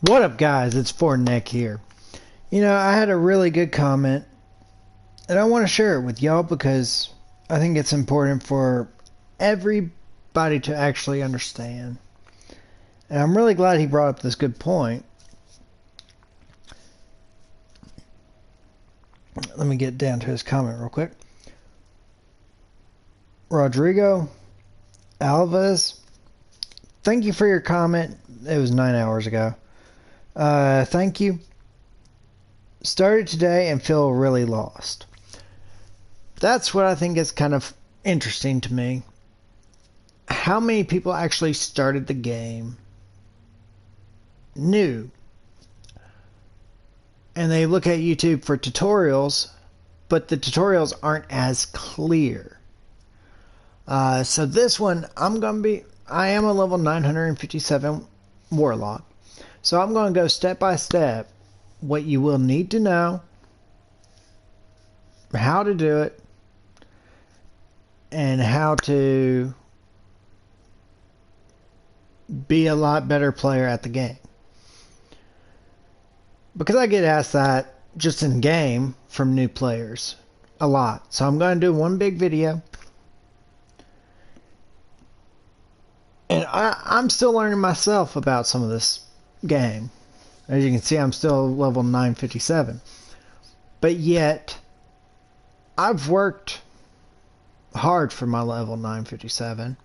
What up, guys? It's Fortneck here. I had a really good comment, and I want to share it with y'all because I think it's important for everybody to actually understand. And I'm really glad he brought up this good point. Let me get down to his comment real quick. Rodrigo Alves, thank you for your comment. It was 9 hours ago. Thank you. Started today and feel really lost. That's what I think is kind of interesting to me. How many people actually started the game new? And they look at YouTube for tutorials, but the tutorials aren't as clear. So this one, I am a level 957 Warlock. So I'm going to go step by step what you will need to know, how to do it, and how to be a lot better player at the game. Because I get asked that just in game from new players a lot. So I'm going to do one big video. And I'm still learning myself about some of this game. As you can see, I'm still level 957. But yet, I've worked hard for my level 957.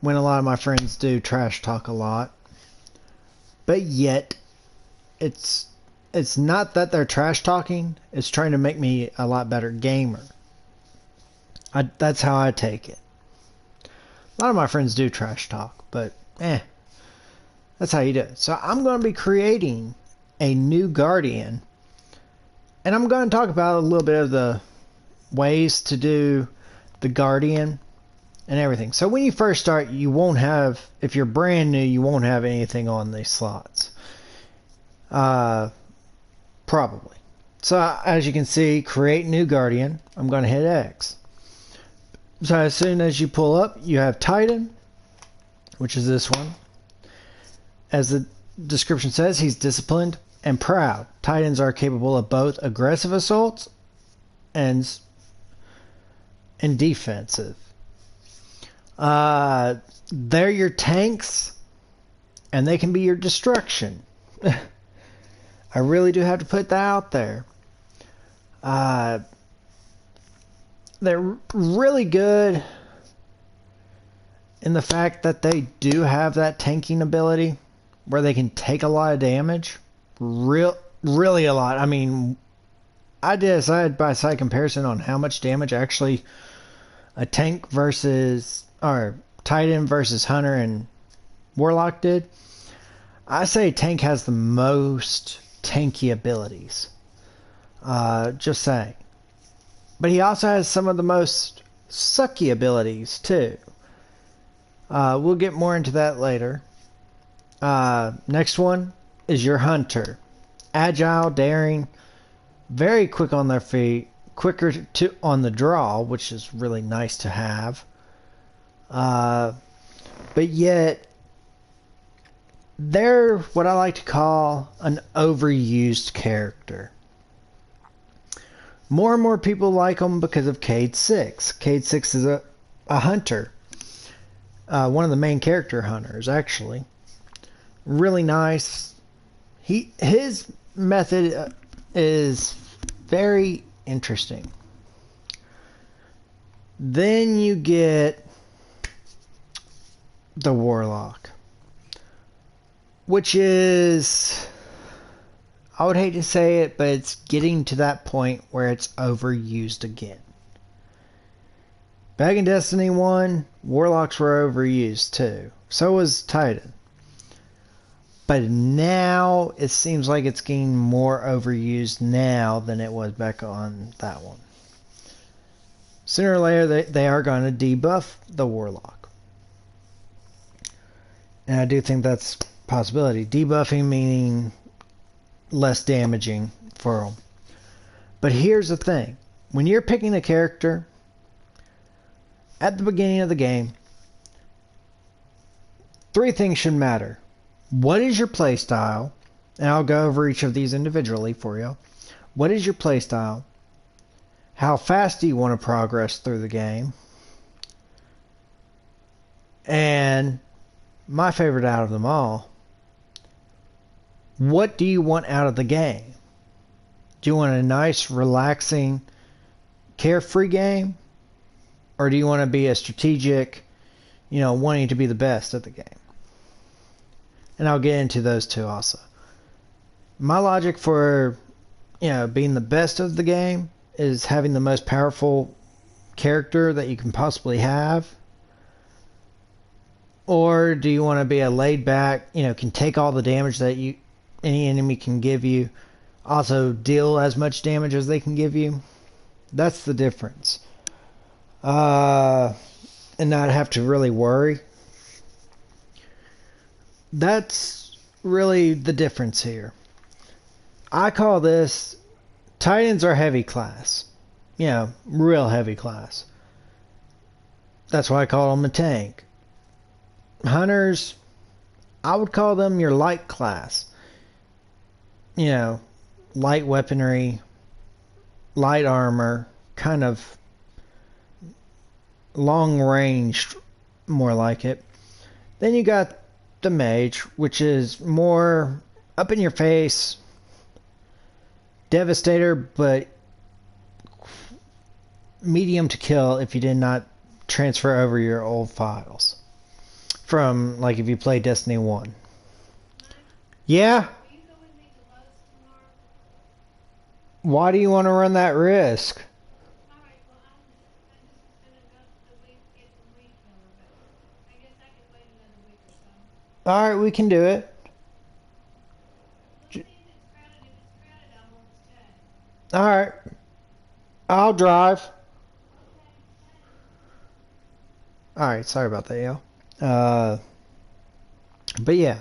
When a lot of my friends do trash talk a lot. But yet, it's not that they're trash talking. It's trying to make me a lot better gamer. That's how I take it. A lot of my friends do trash talk, but that's how you do it. So I'm going to be creating a new Guardian, and I'm going to talk about a little bit of the ways to do the Guardian and everything. So when you first start, you won't have, if you're brand new, you won't have anything on these slots. Probably. So as you can see, create new Guardian. I'm going to hit X. So as soon as you pull up, you have Titan, which is this one. As the description says, he's disciplined and proud. Titans are capable of both aggressive assaults and defensive. They're your tanks, and they can be your destruction. I really do have to put that out there. They're really good in the fact that they do have that tanking ability where they can take a lot of damage. Really a lot. I mean, I did a side-by-side comparison on how much damage actually a tank versus, or Titan versus Hunter and Warlock did. I say tank has the most tanky abilities. Just saying. But he also has some of the most sucky abilities, too. We'll get more into that later. Next one is your Hunter. Agile, daring, very quick on their feet, quicker on the draw, which is really nice to have. But yet, they're what I like to call an overused character. More and more people like them because of Cayde 6. Cayde 6 is a hunter. One of the main character hunters, actually. Really nice. His method is very interesting. Then you get the Warlock, which is, I would hate to say it, but it's getting to that point where it's overused again. Back in Destiny 1, Warlocks were overused too. So was Titan. But now it seems like it's getting more overused now than it was back on that one. Sooner or later, they are going to debuff the Warlock. And I do think that's a possibility. Debuffing meaning less damaging for them. But here's the thing. When you're picking a character at the beginning of the game, three things should matter. What is your play style? And I'll go over each of these individually for you. What is your play style? How fast do you want to progress through the game? And my favorite out of them all, what do you want out of the game? Do you want a nice, relaxing, carefree game? Or do you want to be a strategic, wanting to be the best at the game? And I'll get into those two also. My logic for, being the best of the game is having the most powerful character that you can possibly have. Or do you want to be a laid back, can take all the damage that any enemy can give you, also deal as much damage as they can give you? That's the difference. And not have to really worry. That's really the difference here. I call this, Titans are heavy class. Real heavy class. That's why I call them a tank. Hunters, I would call them your light class. Light weaponry, light armor, kind of long range, more like it. Then you got the mage, which is more up in your face, devastator, but medium to kill if you did not transfer over your old files from, like, if you play Destiny 1. Yeah? Why do you want to run that risk? Alright, we can do it. Alright. I'll drive. Alright, sorry about that, y'all. But yeah.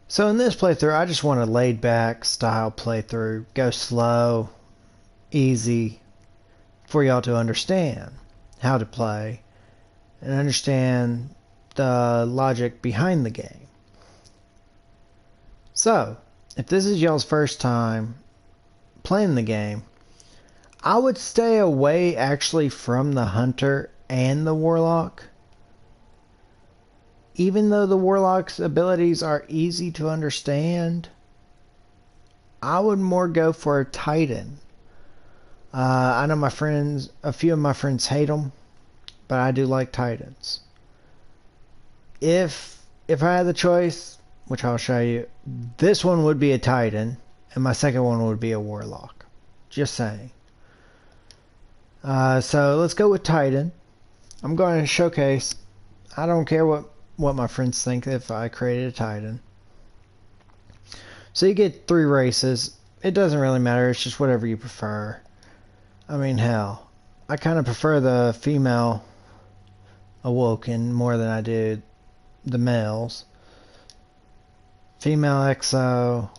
So in this playthrough, I just want a laid back style playthrough. Go slow, easy, for y'all to understand how to play and understand the logic behind the game. So, if this is y'all's first time playing the game, I would stay away actually from the Hunter and the Warlock. Even though the Warlock's abilities are easy to understand, I would more go for a Titan. I know a few of my friends hate them, but I do like Titans. If I had the choice, which I'll show you, this one would be a Titan, and my second one would be a Warlock. Just saying. So let's go with Titan. I'm going to showcase. I don't care what my friends think if I created a Titan. So you get 3 races. It doesn't really matter. It's just whatever you prefer. I mean, hell, I kind of prefer the female Awoken more than I do the males. Female Exo,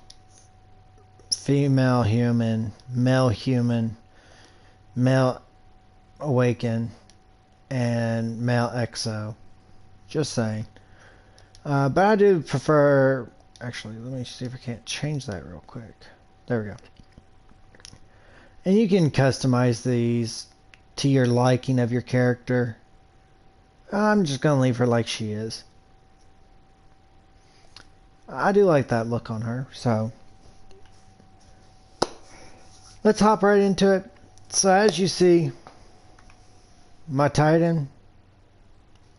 female human, male Awaken, and male Exo. Just saying. But I do prefer... Actually, let me see if I can't change that real quick. There we go. And you can customize these to your liking of your character. I'm just going to leave her like she is. I do like that look on her, so... Let's hop right into it. So as you see, my Titan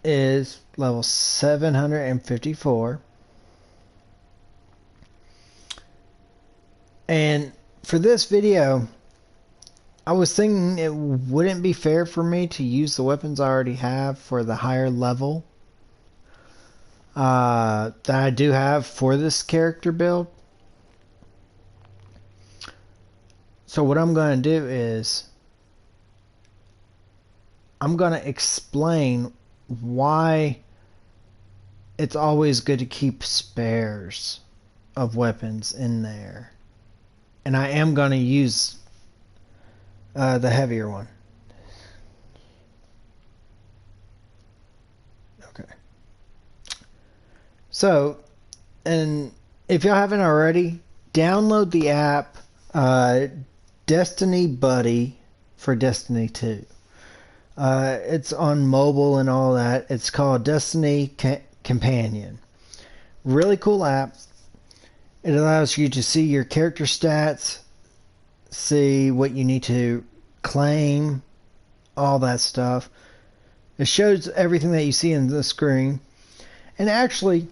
is level 754. And for this video, I was thinking it wouldn't be fair for me to use the weapons I already have for the higher level that I do have for this character build. So what I'm going to do is I'm going to explain why it's always good to keep spares of weapons in there. And I am going to use the heavier one. Okay. So, And if y'all haven't already, download the app Destiny Buddy for Destiny 2. It's on mobile and all that. It's called Destiny Companion. Really cool app. It allows you to see your character stats, see what you need to claim, all that stuff. It shows everything that you see in the screen. And actually,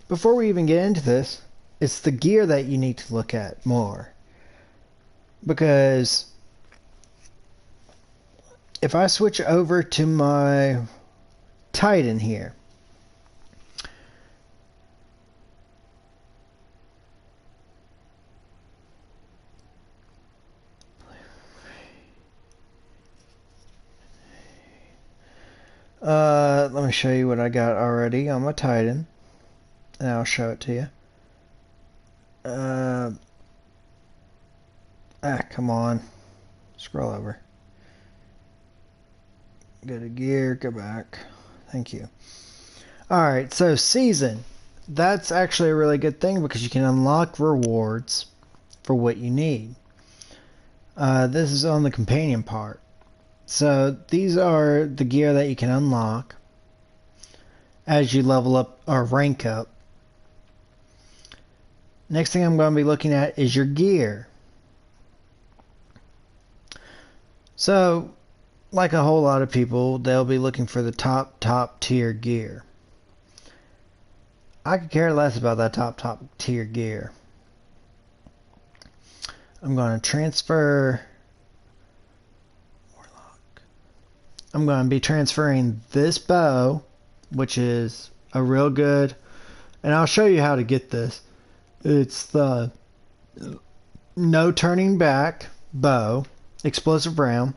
before we even get into this, it's the gear that you need to look at more. Because if I switch over to my Titan here, let me show you what I got already on my Titan, and I'll show it to you. Come on, scroll over. Go to gear, go back. Thank you. Alright, so season. That's actually a really good thing because you can unlock rewards for what you need. This is on the companion part. So these are the gear that you can unlock as you level up or rank up. Next thing I'm going to be looking at is your gear. So, like a whole lot of people, they'll be looking for the top tier gear. I could care less about that top tier gear. I'm going to transfer Warlock. I'm going to be transferring this bow, which is a real good, and I'll show you how to get this. It's the no turning back bow, explosive round.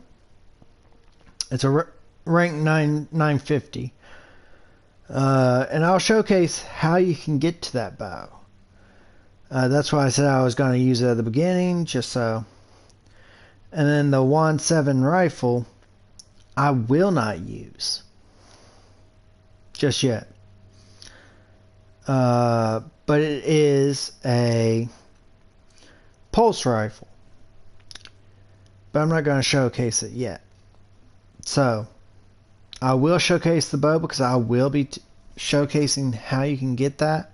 It's a rank 950. And I'll showcase how you can get to that bow. That's why I said I was going to use it at the beginning, just so. And then the Wand 7 rifle, I will not use. Just yet. But it is a pulse rifle. But I'm not going to showcase it yet. So, I will showcase the bow because I will be showcasing how you can get that.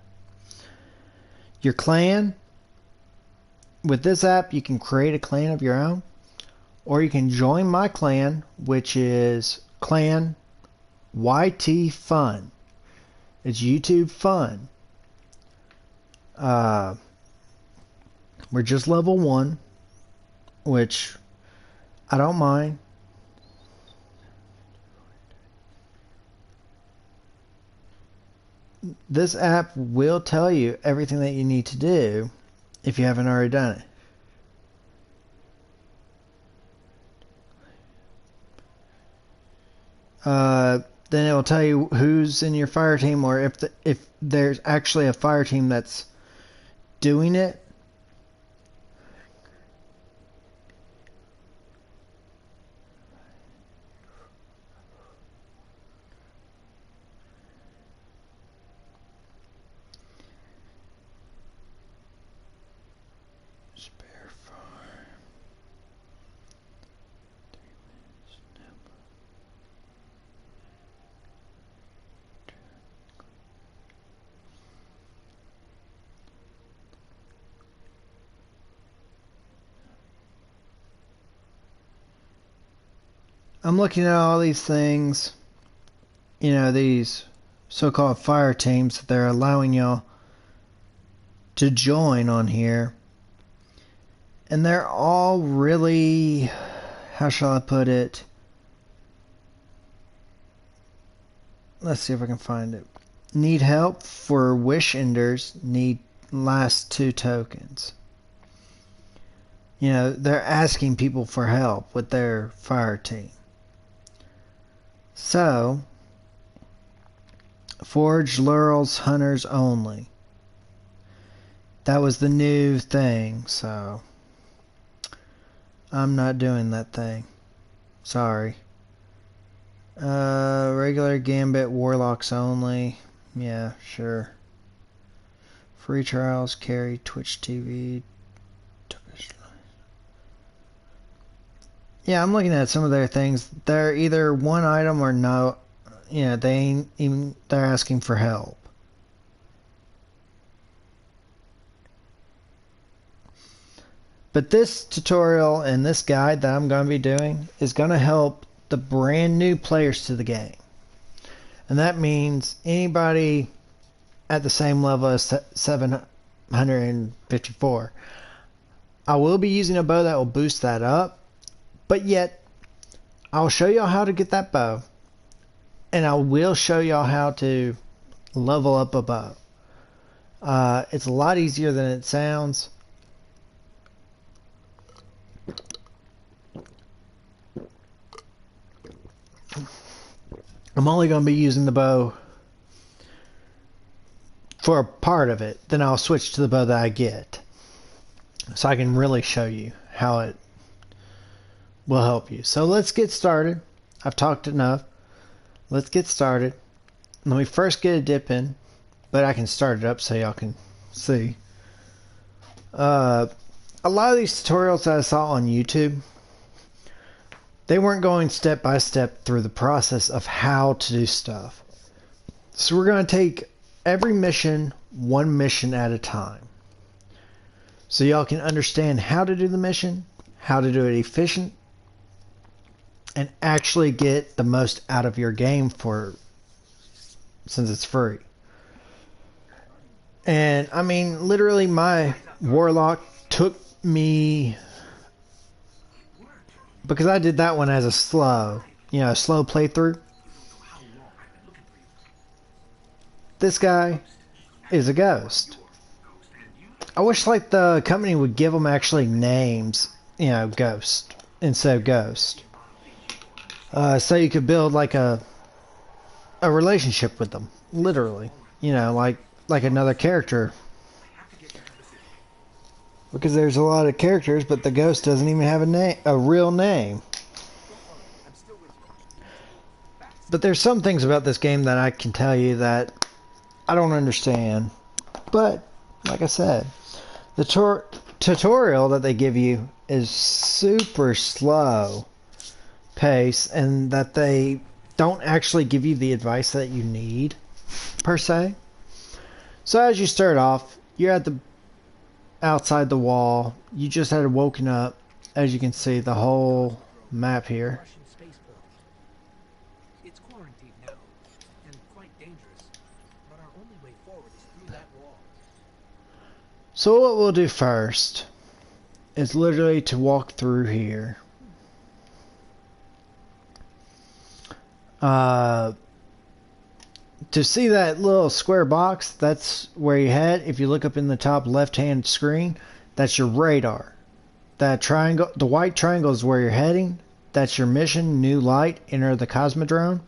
Your clan. With this app, you can create a clan of your own. Or you can join my clan, which is Clan YT Fun. It's YouTube Fun. We're just level 1, which I don't mind. This app will tell you everything that you need to do if you haven't already done it. Then it will tell you who's in your fire team, or if there's actually a fire team that's doing it. I'm looking at all these things, you know, these so-called fire teams that they're allowing y'all to join on here. And they're all really, how shall I put it? Let's see if I can find it. Need help for wish enders, need last 2 tokens. You know, they're asking people for help with their fire team. So, Forge Laurel's Hunters only. That was the new thing, so I'm not doing that thing. Sorry. Regular Gambit Warlocks only. Yeah, sure. Free trials, carry, Twitch TV. Yeah, I'm looking at some of their things. They're either one item or no. Yeah, they ain't even. They're asking for help. But this tutorial and this guide that I'm going to be doing is going to help the brand new players to the game. And that means anybody at the same level as 754. I will be using a bow that will boost that up, but yet I'll show y'all how to get that bow, and I will show y'all how to level up a bow. It's a lot easier than it sounds. I'm only going to be using the bow for a part of it, then I'll switch to the bow that I get, so I can really show you how it will help you. So let's get started. I've talked enough. Let's get started. Let me first get a dip in, but I can start it up so y'all can see. A lot of these tutorials that I saw on YouTube, they weren't going step by step through the process of how to do stuff. So we're going to take every mission, one mission at a time, so y'all can understand how to do the mission, how to do it efficient, and actually get the most out of your game since it's free. And I mean, literally, my Warlock took me, because I did that one as a slow playthrough. This guy is a ghost. I wish like the company would give them actually names, ghost instead of ghost. So you could build like a relationship with them, literally. Like another character. Because there's a lot of characters, but the ghost doesn't even have a real name. But there's some things about this game that I can tell you that I don't understand. But like I said, the tutorial that they give you is super slow pace, and that they don't actually give you the advice that you need per se. So as you start off, you're at the outside the wall. You just had woken up. As you can see, the whole map here. It's quarantined now, and quite dangerous. But our only way forward is through that wall. So what we'll do first is literally to walk through here. To see that little square box, that's where you head. If you look up in the top left-hand screen, that's your radar. That triangle, the white triangle, is where you're heading. That's your mission, New Light, enter the Cosmodrome.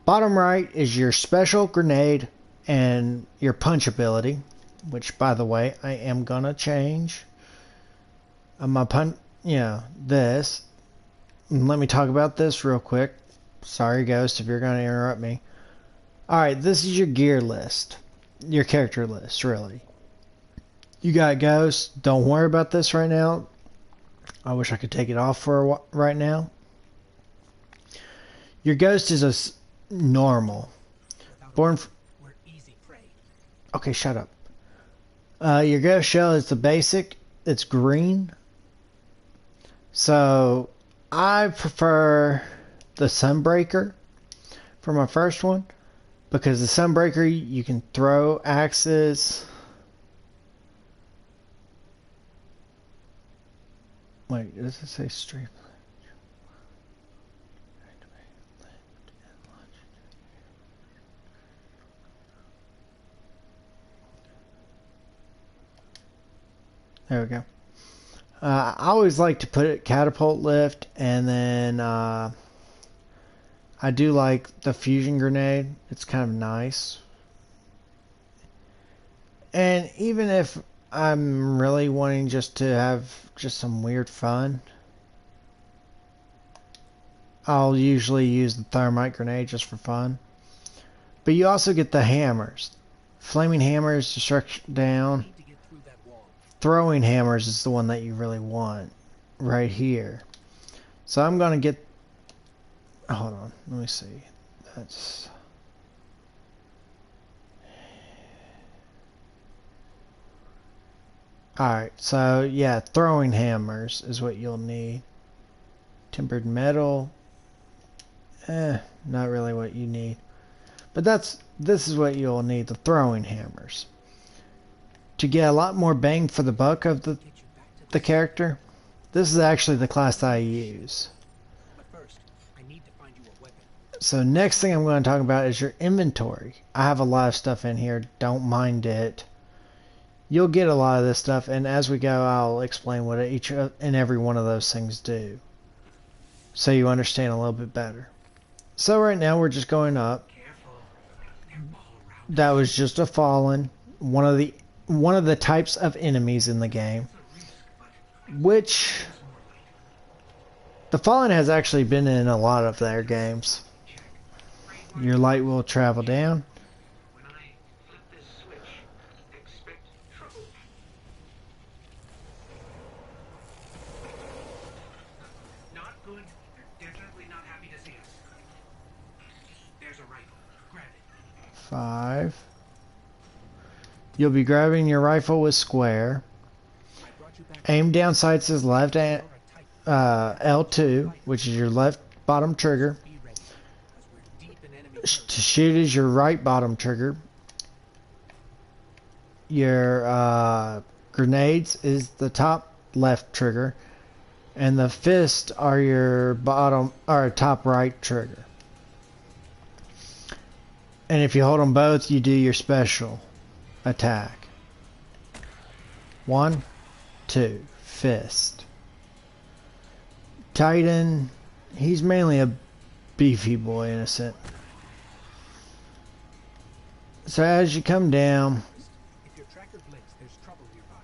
Bottom right is your special grenade and your punch ability, which, by the way, I am gonna change. My punch, this. Let me talk about this real quick. Sorry, Ghost, if you're gonna interrupt me. Alright, this is your gear list. Your character list, really. You got Ghost. Don't worry about this right now. I wish I could take it off for right now. Your Ghost is a normal. We're easy prey. Okay, shut up. Your Ghost shell is the basic. It's green. So, I prefer the Sunbreaker for my first one, because the Sunbreaker, you can throw axes. Wait, does it say stream? There we go. I always like to put it catapult lift, and then I do like the fusion grenade. It's kind of nice. And even if I'm really wanting just to have just some weird fun, I'll usually use the thermite grenade just for fun. But you also get the hammers. Flaming hammers, destruction down. Need to get through that wall. Throwing hammers is the one that you really want. Right here. So I'm gonna get... Hold on, let me see. That's... Alright, so yeah, throwing hammers is what you'll need. Tempered metal. Not really what you need. But this is what you'll need, the throwing hammers. To get a lot more bang for the buck of Get you back to the character, this is actually the class I use. But first, I need to find you a weapon. So next thing I'm going to talk about is your inventory. I have a lot of stuff in here, don't mind it. You'll get a lot of this stuff, and as we go I'll explain what each and every one of those things do. So you understand a little bit better. So right now we're just going up. Careful. They're all around. That was just a fallen, one of the types of enemies in the game, which the fallen has actually been in a lot of their games. Your light will travel down. When I flip this switch, expect trouble. Not good. They're definitely not happy to see us. There's a rifle. Grab it. 5. You'll be grabbing your rifle with square. I brought you back. Aim down sights is left You're a type. L2, which is your left bottom trigger. Be ready, 'cause we're deep in enemy To territory. shoot is your right bottom trigger. Your grenades is the top left trigger. And the fist are your bottom or top right trigger. And if you hold them both, you do your special attack. 1, 2, fist. Titan, he's mainly a beefy boy in a sense. So as you come down, If your tracker blinks, there's trouble nearby.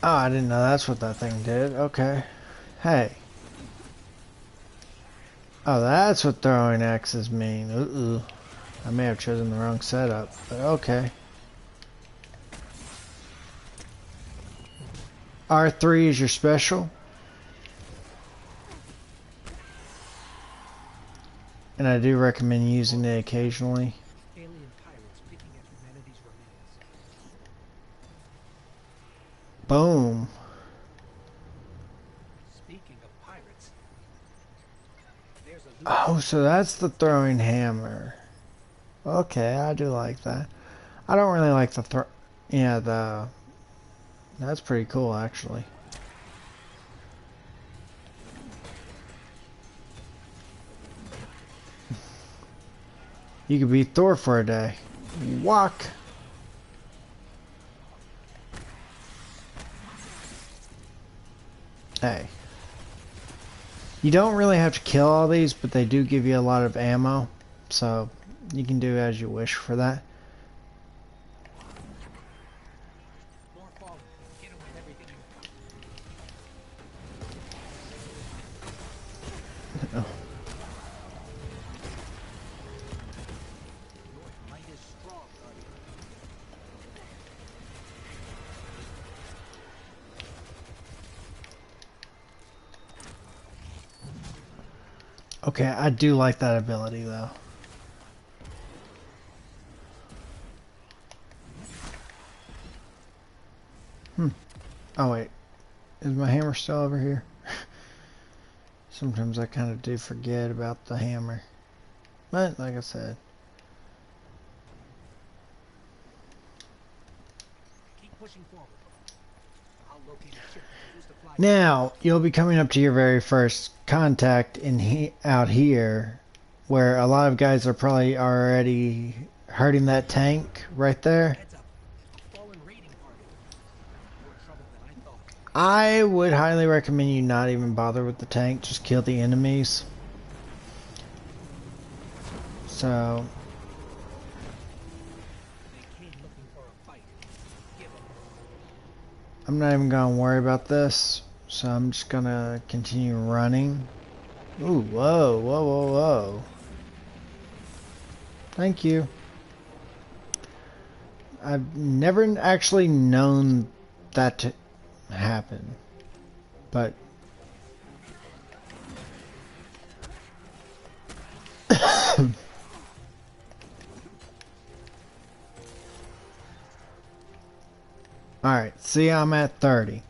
oh, I didn't know that's what that thing did. Okay. Hey. Oh, that's what throwing axes mean. Uh-oh. I may have chosen the wrong setup, but okay. R3 is your special. And I do recommend using it occasionally. Alien pirates picking at humanity's remains. Boom. Speaking of pirates, there's a loot. Oh, so that's the throwing hammer. Okay, I do like that. I don't really like the yeah, that's pretty cool actually. You could be Thor for a day. Walk. Hey. You don't really have to kill all these, but they do give you a lot of ammo. So you can do as you wish for that. More fallen. Get them with everything you've got. Oh. Your might is strong, Guardian. Okay, I do like that ability though. Oh wait, is my hammer still over here? Sometimes I kind of do forget about the hammer. But like I said, Keep pushing forward. I'll locate a ship and use the fly. now you'll be coming up to your very first contact in out here, where a lot of guys are probably already hurting that tank right there. Heads up. Fallen raiding party. More trouble than I thought. I would highly recommend you not even bother with the tank, just kill the enemies. So, They came looking for a fight. Give 'em. I'm not even going to worry about this. So I'm just going to continue running. Ooh, whoa, whoa, whoa, whoa. Thank you. I've never actually known that to happen, but alright, see, I'm at 30.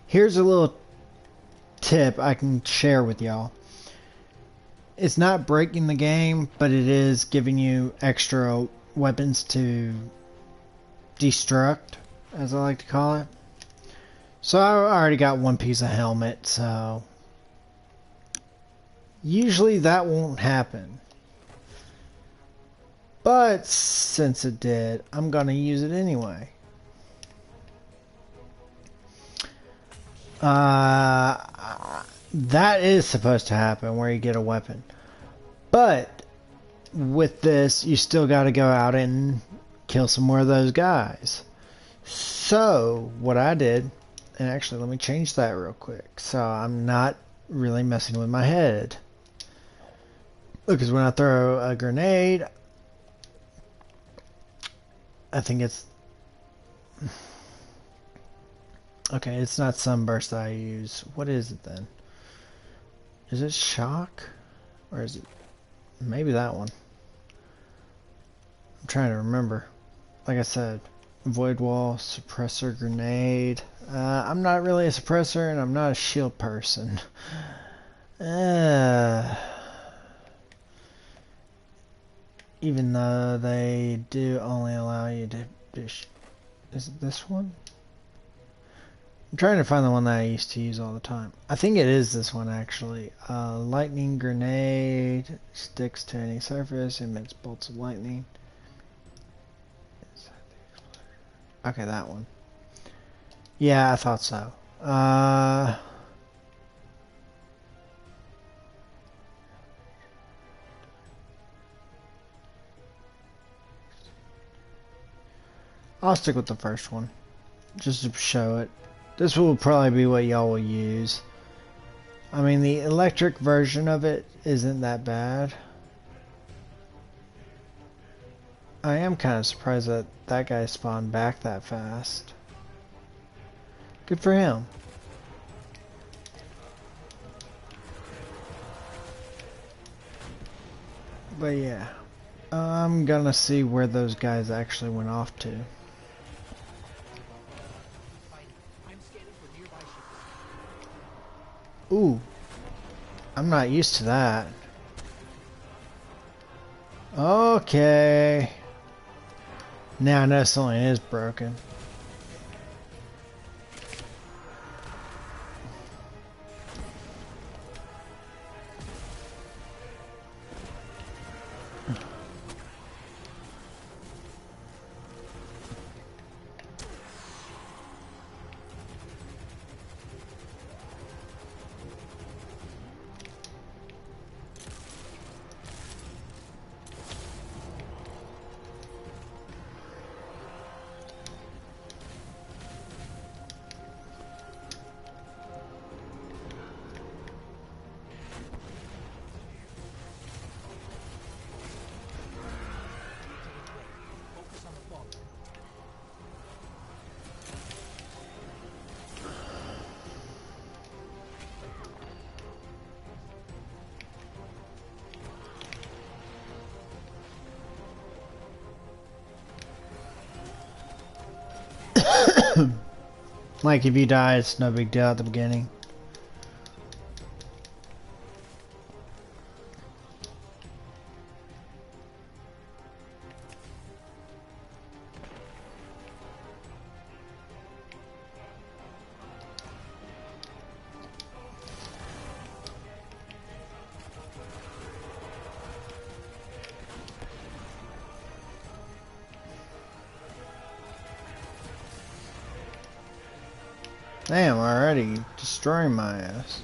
Here's a little tip I can share with y'all. It's not breaking the game, but it is giving you extra weapons to destruct, as I like to call it. So I already got one piece of helmet, so usually that won't happen. But since it did, I'm gonna use it anyway. That is supposed to happen where you get a weapon. But with this, you still gotta go out and kill some more of those guys. So what I did, and actually let me change that real quick so I'm not really messing with my head. Because when I throw a grenade, I think it's okay, it's not sunburst that I use. What is it then? Is it shock? Or is it maybe that one? I'm trying to remember. Like I said, void wall, suppressor, grenade. I'm not really a suppressor and I'm not a shield person. Even though they do only allow you to do... Is it this one? I'm trying to find the one that I used to use all the time. I think it is this one actually. Lightning grenade sticks to any surface, emits bolts of lightning. Okay, that one. Yeah, I thought so. I'll stick with the first one, just to show it. This will probably be what y'all will use. I mean, the electric version of it isn't that bad. I am kind of surprised that that guy spawned back that fast. Good for him. But yeah, I'm gonna see where those guys actually went off to. Ooh, I'm not used to that. Okay. Now I know something is broken. Like if you die, it's no big deal at the beginning. Damn, already destroying my ass.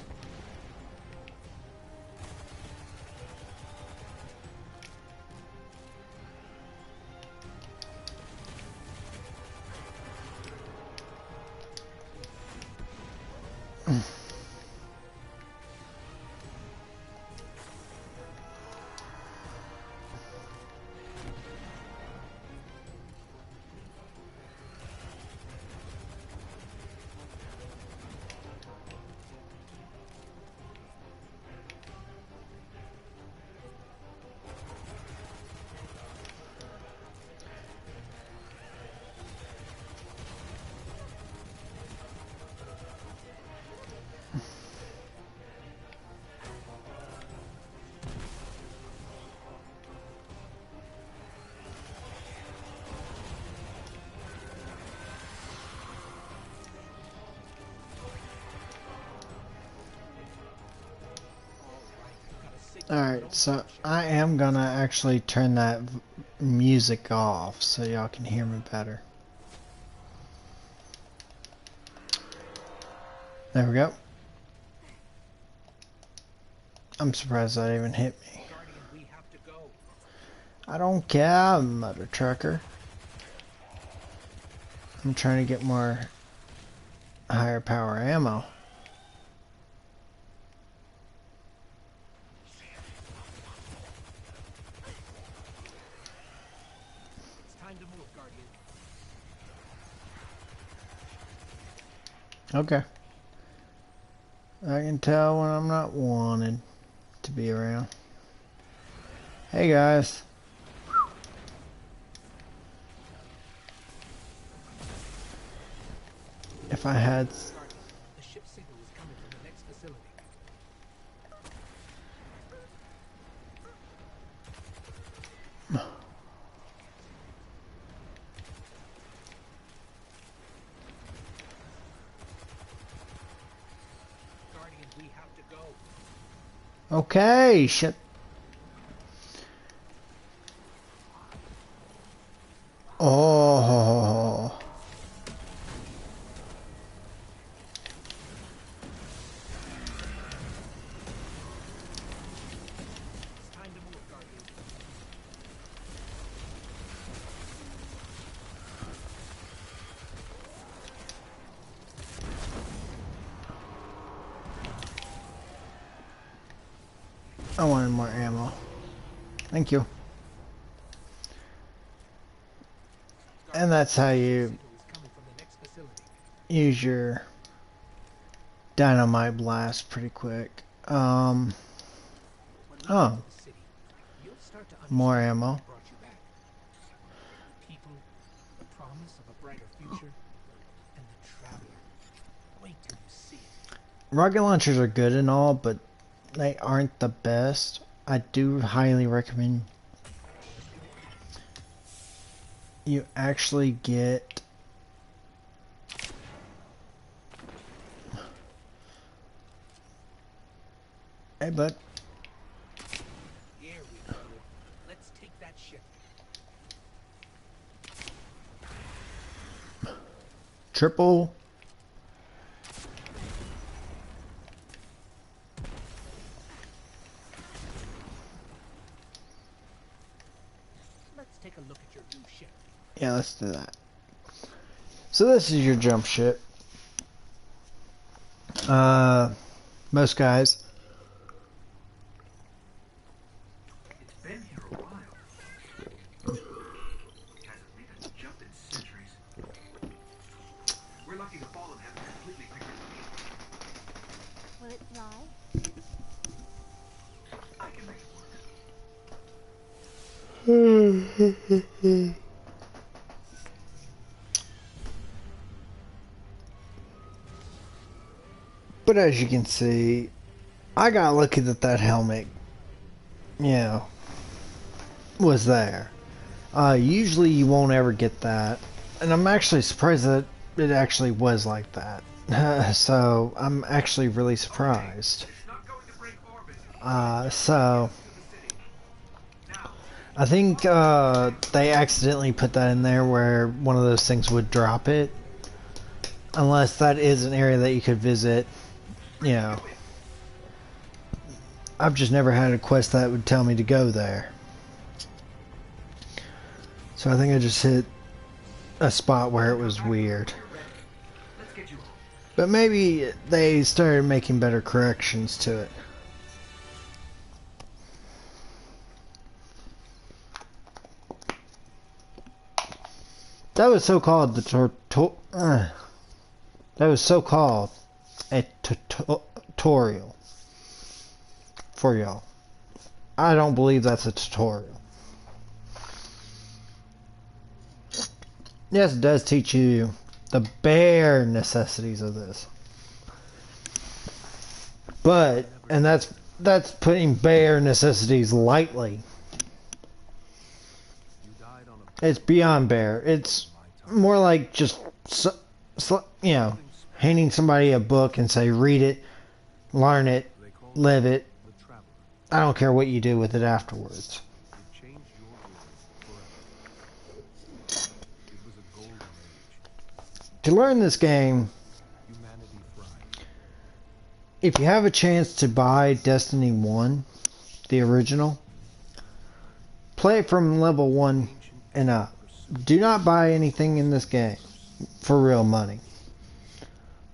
Alright, so I am gonna actually turn that music off so y'all can hear me better. There we go. I'm surprised that even hit me. Guardian, we have to go. I don't care, mother trucker. I'm trying to get more higher power ammo. It's time to move, Guardian. Okay. I can tell when I'm not wanted to be around. Hey guys. If I had... Guardian, the ship signal is coming from the next facility. Guardian, we have to go. Okay, shit. Oh. It's time to move, Guardian. I wanted more ammo. Thank you. And that's how you Signal is coming from the next facility. use your dynamite blast pretty quick. When we Oh, leave the city, you'll start to more understand ammo. what brought you back. People, the promise of a brighter future, and the traveler. Wait till you see it. Rocket launchers are good and all, but they aren't the best. I do highly recommend you actually get hey bud, Here we go. Let's take that ship. triple Let's take a look at your new ship. yeah, let's do that. So this is your jump ship. Most guys It's been here a while. Hasn't made a jump in centuries. We're lucky the fallen haven't completely picked it Will it fly? up. I can make it work. but as you can see, I got lucky that that helmet, you know, was there. Usually you won't ever get that, and I'm actually surprised that it actually was like that. So I'm actually really surprised. It's not going to break orbit. So To the city. Now, I think they accidentally put that in there where one of those things would drop it, unless that is an area that you could visit. You know, I've just never had a quest that would tell me to go there. So I think I just hit a spot where it was weird. let's get you home. But maybe they started making better corrections to it. That was so called the that was so called a tutorial for y'all. I don't believe that's a tutorial. Yes, it does teach you the bare necessities of this. But, and that's putting bare necessities lightly. It's beyond bare. It's more like just, you know, handing somebody a book and say, read it, learn it, live it, I don't care what you do with it afterwards. It changed your world forever. It was a golden age. To learn this game, Humanity thrived. if you have a chance to buy Destiny 1, the original, play it from level 1 and up. Do not buy anything in this game for real money.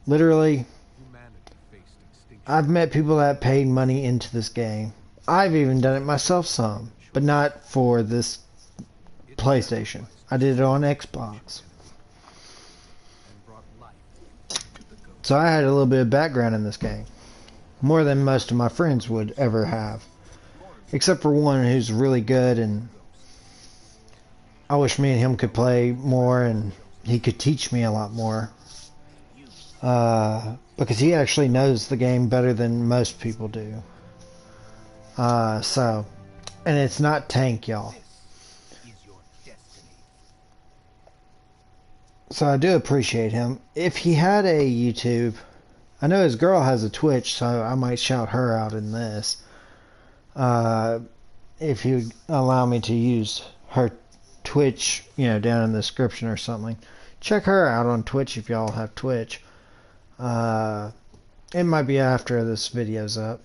Literally, Humanity faced extinction. I've met people that paid money into this game. I've even done it myself some, but not for this PlayStation. I did it on Xbox. And brought life to the ghost. So I had a little bit of background in this game. More than most of my friends would ever have. Except for one who's really good, and I wish me and him could play more and he could teach me a lot more. Because he actually knows the game better than most people do. And it's not Tank, y'all. Is your destiny. So I do appreciate him. If he had a YouTube, I know his girl has a Twitch, so I might shout her out in this. If he would allow me to use her Twitch, down in the description or something. Check her out on Twitch if y'all have Twitch. It might be after this video's up.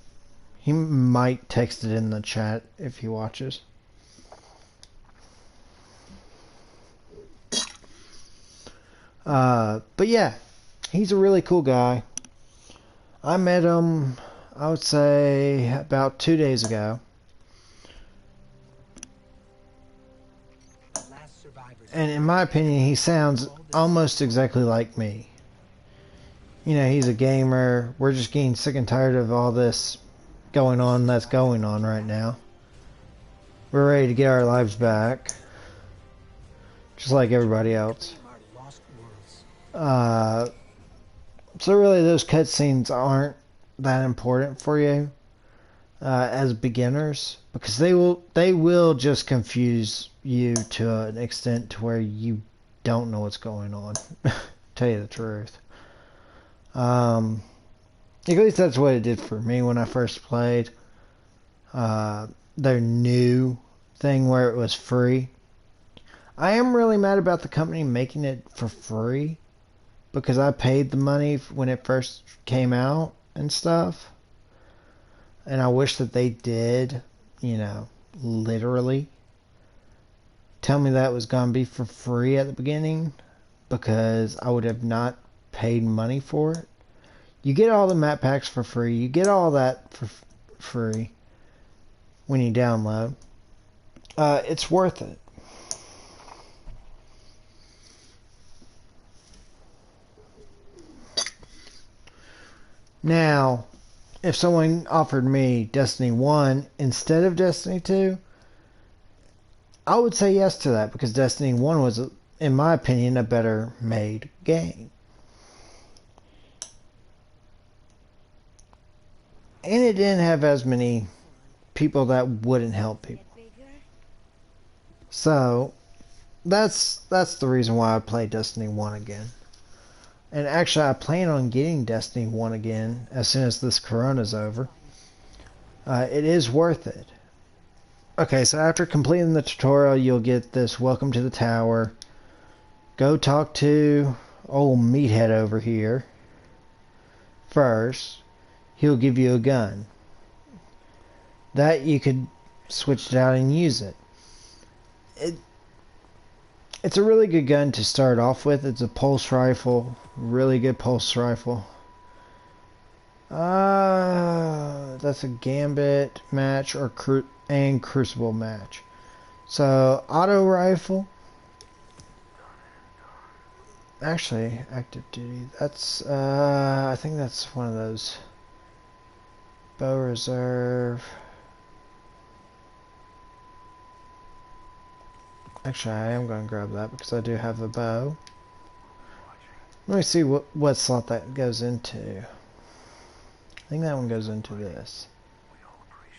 He might text it in the chat if he watches. But yeah, he's a really cool guy. I met him, I would say, about 2 days ago. And in my opinion, he sounds almost exactly like me. He's a gamer. We're just getting sick and tired of all this that's going on right now. We're ready to get our lives back. Just like everybody else. So really those cutscenes aren't that important for you as beginners, because they will just confuse you to an extent to where you don't know what's going on. Tell you the truth. At least that's what it did for me when I first played. Their new thing where it was free. I am really mad about the company making it for free, because I paid the money when it first came out and stuff. And I wish that they did, literally tell me that was going to be for free at the beginning, because I would have not paid money for it. You get all the map packs for free. You get all that for free when you download. It's worth it. Now, if someone offered me Destiny 1 instead of Destiny 2, I would say yes to that, because Destiny 1 was, in my opinion, a better made game. And it didn't have as many people that wouldn't help people. So, that's the reason why I played Destiny 1 again. And actually, I plan on getting Destiny 1 again as soon as this Corona's over. It is worth it. Okay, so after completing the tutorial, you'll get this Welcome to the Tower. Go talk to old meathead over here first. He'll give you a gun. That you could switch it out and use it. It's a really good gun to start off with. It's a pulse rifle. Really good pulse rifle. That's a Gambit match or Crucible match. So, auto rifle. Actually, active duty. That's, I think that's one of those. Bow reserve. Actually, I am going to grab that because I do have a bow. Let me see what slot that goes into. I think that one goes into this.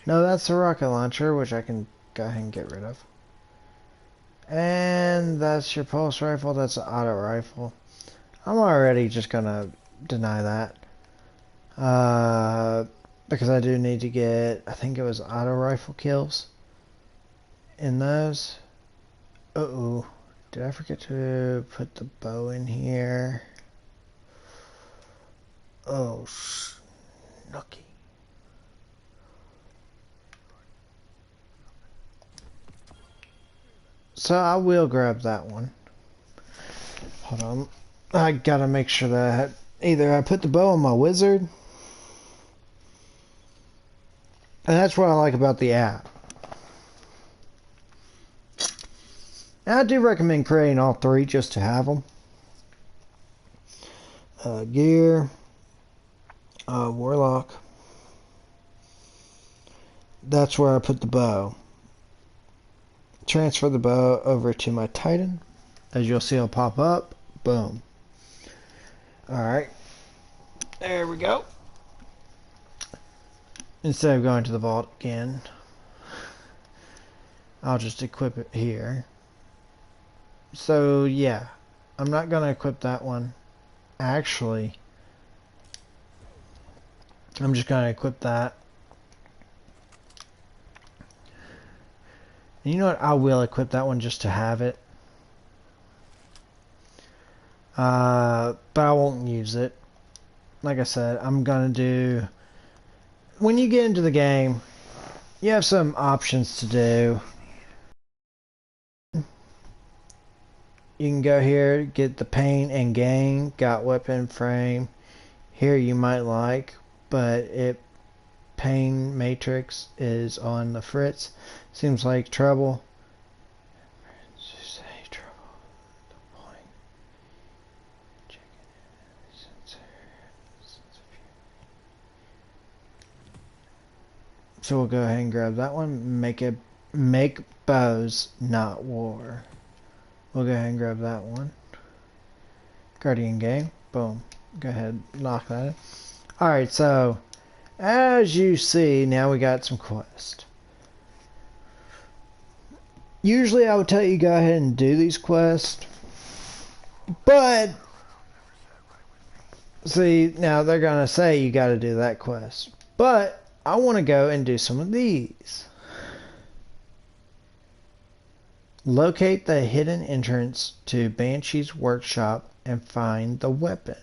No, that's a rocket launcher, which I can go ahead and get rid of. And that's your pulse rifle. That's an auto rifle. I'm already just going to deny that. because I do need to get, I think it was auto rifle kills in those. Uh-oh. Did I forget to put the bow in here? Oh, snooky. So I will grab that one. Hold on. I gotta make sure that either I put the bow on my wizard. And that's what I like about the app. And I do recommend creating all three just to have them. Gear. Warlock. That's where I put the bow. Transfer the bow over to my Titan. As you'll see, it'll pop up. Boom. Alright. There we go. Instead of going to the vault again, I'll just equip it here. So, yeah. I'm not going to equip that one. Actually, I'm just going to equip that. And you know what? I will equip that one just to have it. But I won't use it. Like I said, I'm going to do... When you get into the game, you have some options to do. You can go here, get the pain and gain, got weapon frame. Here you might like, but pain matrix is on the fritz. Seems like trouble. So we'll go ahead and grab that one. Make bows, not war. We'll go ahead and grab that one. Guardian game. Boom. Go ahead, knock that in. Alright, so as you see, now we got some quests. Usually I would tell you go ahead and do these quests. But see, now they're gonna say you gotta do that quest. But I want to go and do some of these. Locate the hidden entrance to Banshee's workshop and find the weapon.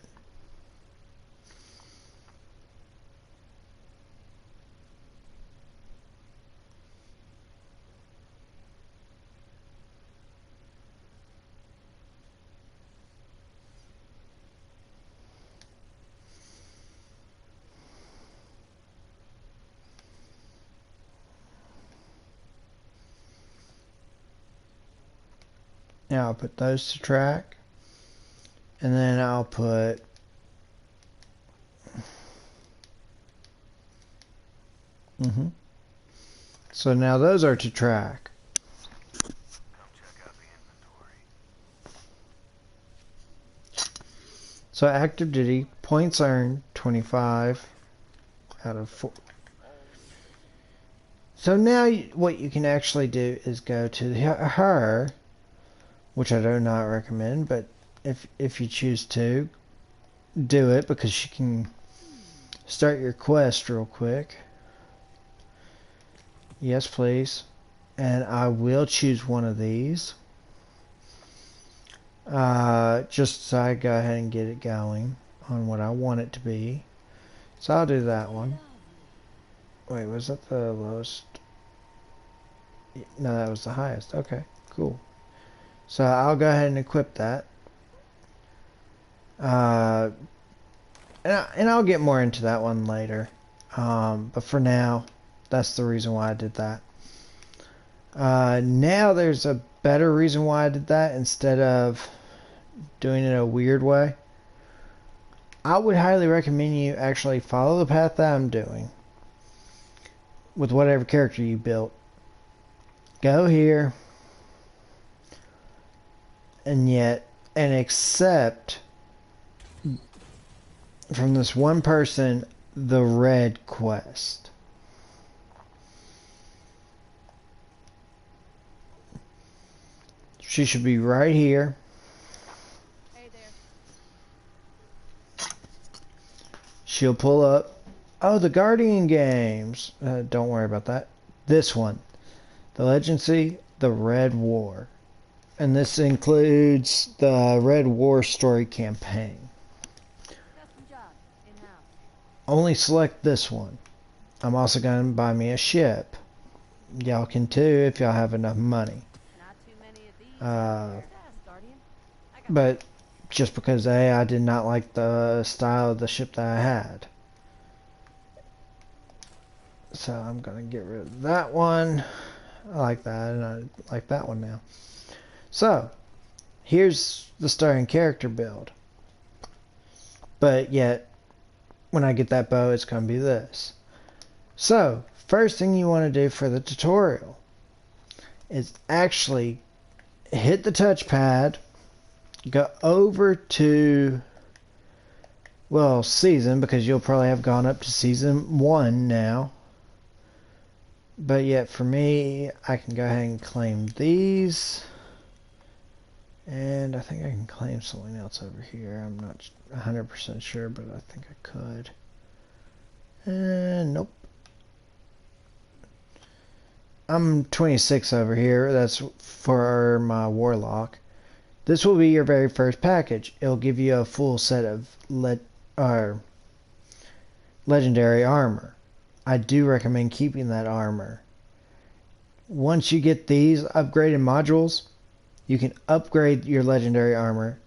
Now I'll put those to track, and then I'll put so now those are to track. So active duty points earned 25 out of 4. So now what you can actually do is go to her, which I do not recommend, but if you choose to, do it because she can start your quest real quick. Yes, please. And I will choose one of these. Just so I go ahead and get it going on what I want it to be. So I'll do that one. Wait, was that the lowest? No, that was the highest. Okay, cool. So I'll go ahead and equip that. And I'll get more into that one later. But for now, that's the reason why I did that. Now there's a better reason why I did that instead of doing it a weird way. I would highly recommend you actually follow the path that I'm doing with whatever character you built. Go here and accept from this one person the red quest. She should be right here. Hey there. She'll pull up Oh, the Guardian games. Don't worry about that. This one, the Legacy, the Red War, and this includes the Red War story campaign. Custom job, in-house. Only select this one. I'm also going to buy me a ship. Y'all can too if y'all have enough money. Not too many of these. Uh, Fast, Guardian. I got but just because I did not like the style of the ship that I had. So I'm going to get rid of that one. I like that, and I like that one now. So, here's the starting character build. But yet, when I get that bow, it's going to be this. So, first thing you want to do for the tutorial is actually hit the touchpad, go over to, well, season, because you'll probably have gone up to season 1 now. But yet for me, I can go ahead and claim these. And I think I can claim something else over here. I'm not 100% sure, but I think I could. And nope. I'm 26 over here. That's for my Warlock. This will be your very first package. It'll give you a full set of legendary armor. I do recommend keeping that armor. Once you get these upgraded modules, you can upgrade your legendary armor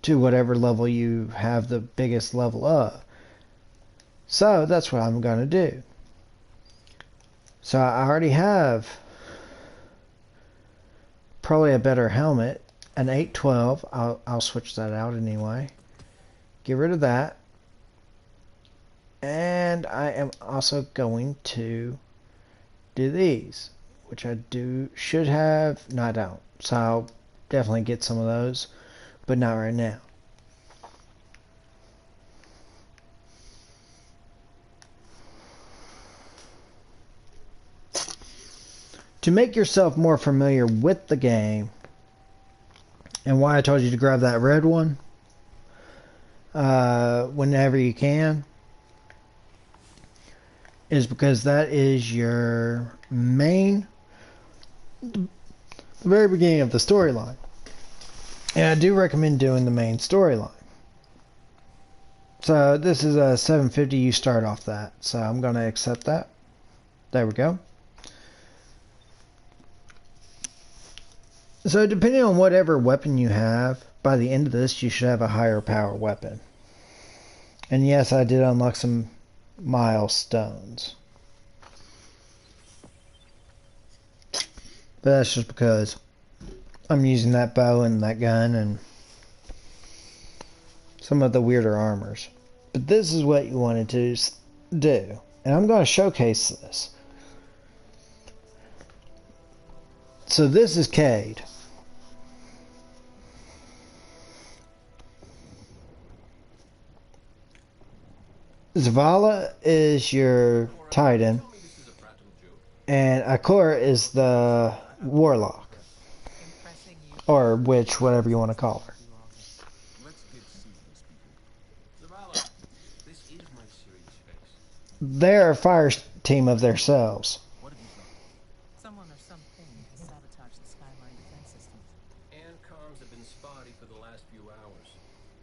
to whatever level you have the biggest level of. So that's what I'm going to do. So I already have probably a better helmet, an 812. I'll switch that out anyway. Get rid of that. And I am also going to do these, which I should have. No, I don't. So I'll definitely get some of those, but not right now. To make yourself more familiar with the game, and why I told you to grab that red one whenever you can, is because that is your main, the very beginning of the storyline. And I do recommend doing the main storyline. So this is a 750, you start off that. So I'm going to accept that. There we go. So depending on whatever weapon you have, by the end of this you should have a higher power weapon. And yes, I did unlock some milestones. But that's just because I'm using that bow and that gun and some of the weirder armors. But this is what you wanted to do. And I'm going to showcase this. So this is Cayde. Zavala is your Titan, and Ikora is the Warlock, or witch, whatever you want to call her. They're a fire team of themselves. Someone or something has sabotaged the Skyline defense systems. And comms have been spotty for the last few hours.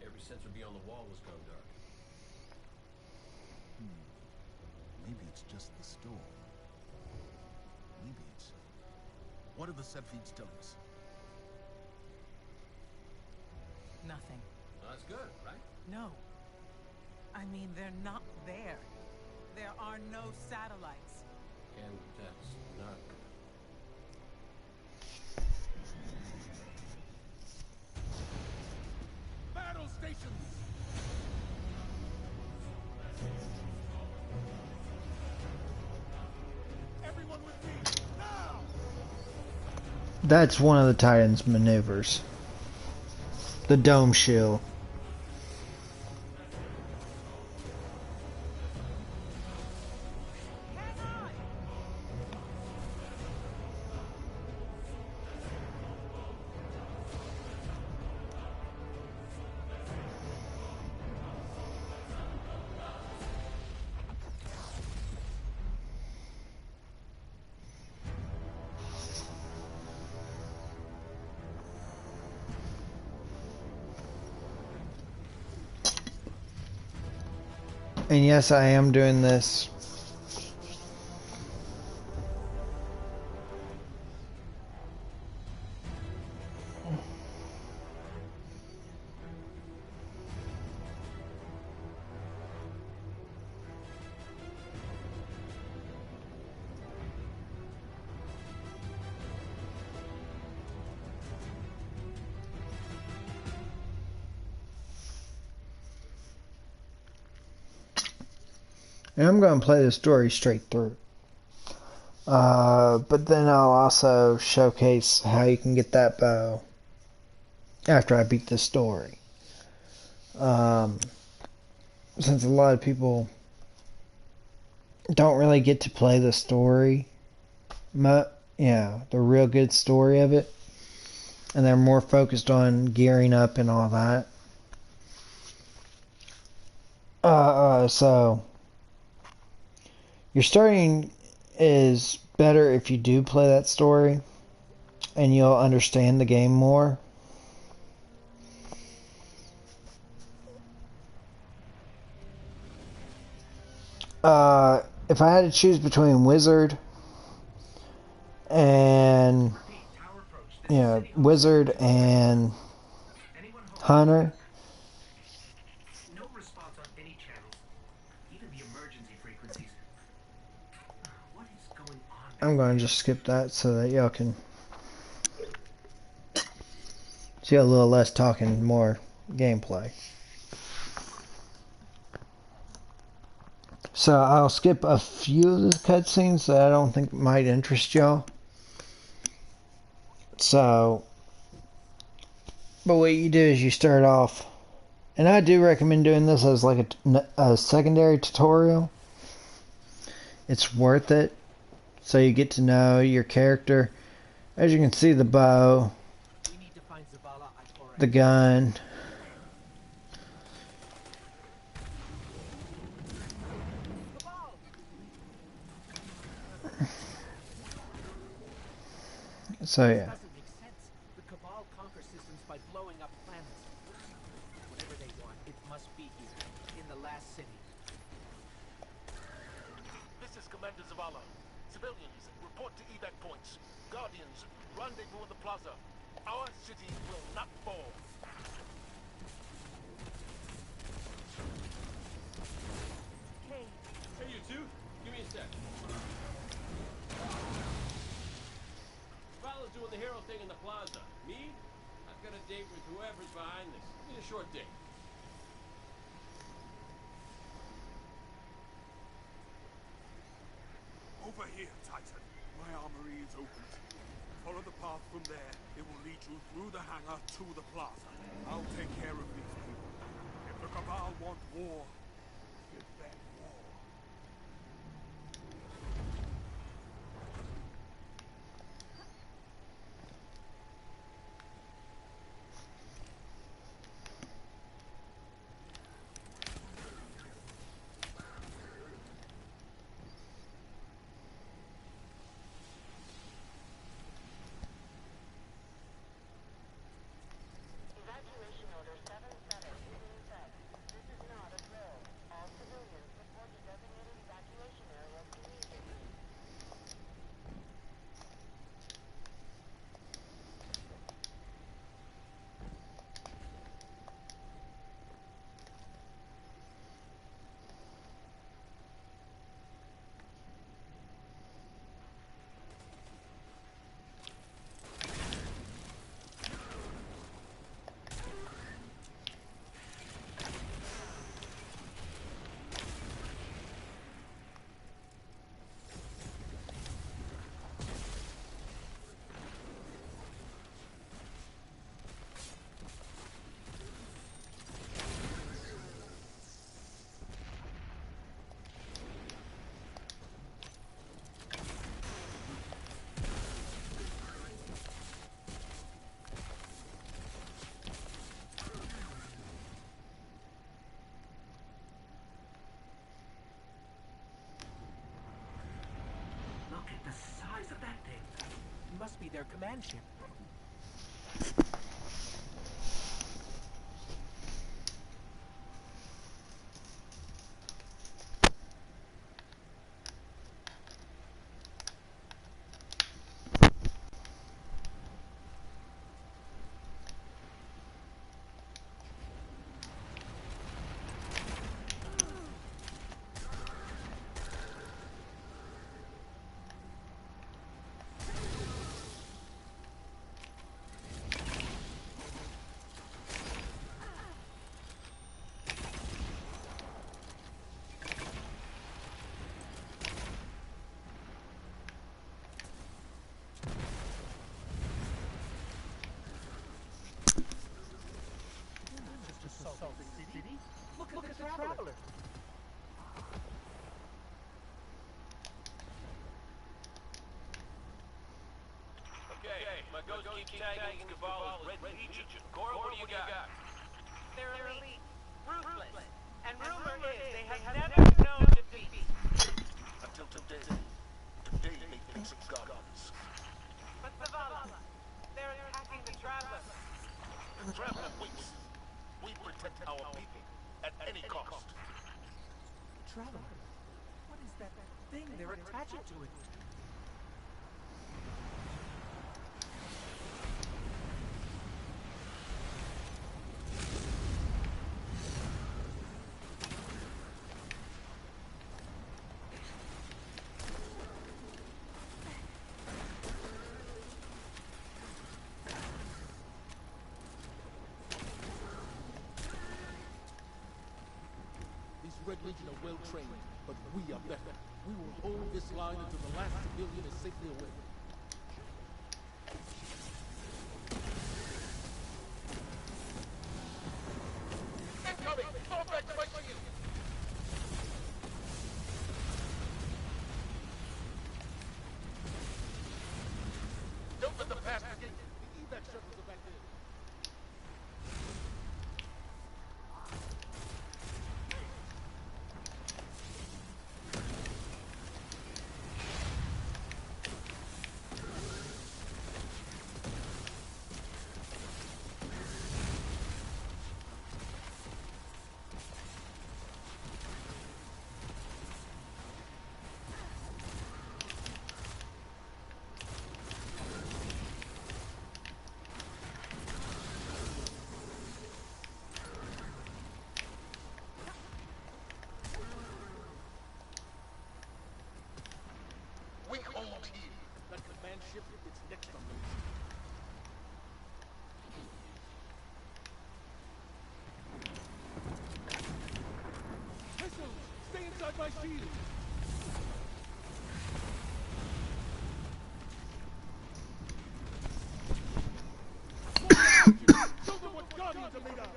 Every sensor beyond the wall has gone dark. Maybe it's just the storm. Maybe it's... What do the set feeds tell us? Nothing. Well, that's good, right? No. I mean, they're not there. There are no satellites. And that's not good. Battle stations! Everyone with me, now! That's one of the Titan's maneuvers. The dome shield. And yes, I am doing this. And I'm going to play the story straight through. But then I'll also showcase how you can get that bow after I beat the story. Since a lot of people don't really get to play the story, the real good story of it, and they're more focused on gearing up and all that. So your starting is better if you do play that story, and you'll understand the game more. If I had to choose between Wizard and Wizard and Hunter, No response on any channels, even the emergency frequencies. What is going on? I'm going to just skip that so that y'all can see a little less talking, more gameplay. So I'll skip a few of the cutscenes that I don't think might interest y'all. So, but what you do is you start off, and I do recommend doing this as like a secondary tutorial. It's worth it. So you get to know your character. As you can see, the bow, the gun. So yeah. Doesn't make sense. The Cabal conquer systems by blowing up planets. Whatever they want, it must be here, in the last city. This is Commander Zavala. Civilians, report to evac points. Guardians, rendezvous at the plaza. Our city will not fall. Hey, you two. Give me a sec. Fowler's doing the hero thing in the plaza. Me? I've got a date with whoever's behind this. Give me a short date. Over here, Titan. My armory is open. Follow the path from there. It will lead you through the hangar to the plaza. I'll take care of these people. If the Cabal want war, give them war. Evacuation order 7-7 being sent. This is not a drill. All civilians report to designated evacuation areas immediately. Look at the size of that thing. It must be their command ship. Ghost keeps tagging Cabal as Red Legion. Cora, what do you got? They're elite, ruthless, and rumor is they have never known defeat. Until today. Today they think of gods. But Zavala, they're attacking the Traveler. The traveler waits. We protect our people at any cost. Traveler. What is that thing they're attaching to it? These Red Legion are well trained, but we are better. We will hold this line until the last civilian is safely away. Incoming! Fall back to my shield! Don't let them pass the gate! The evac shuttles are back there. We hold here. That command ship is next on the list. Missiles! Stay inside my shield! Show them what Guardians are made of!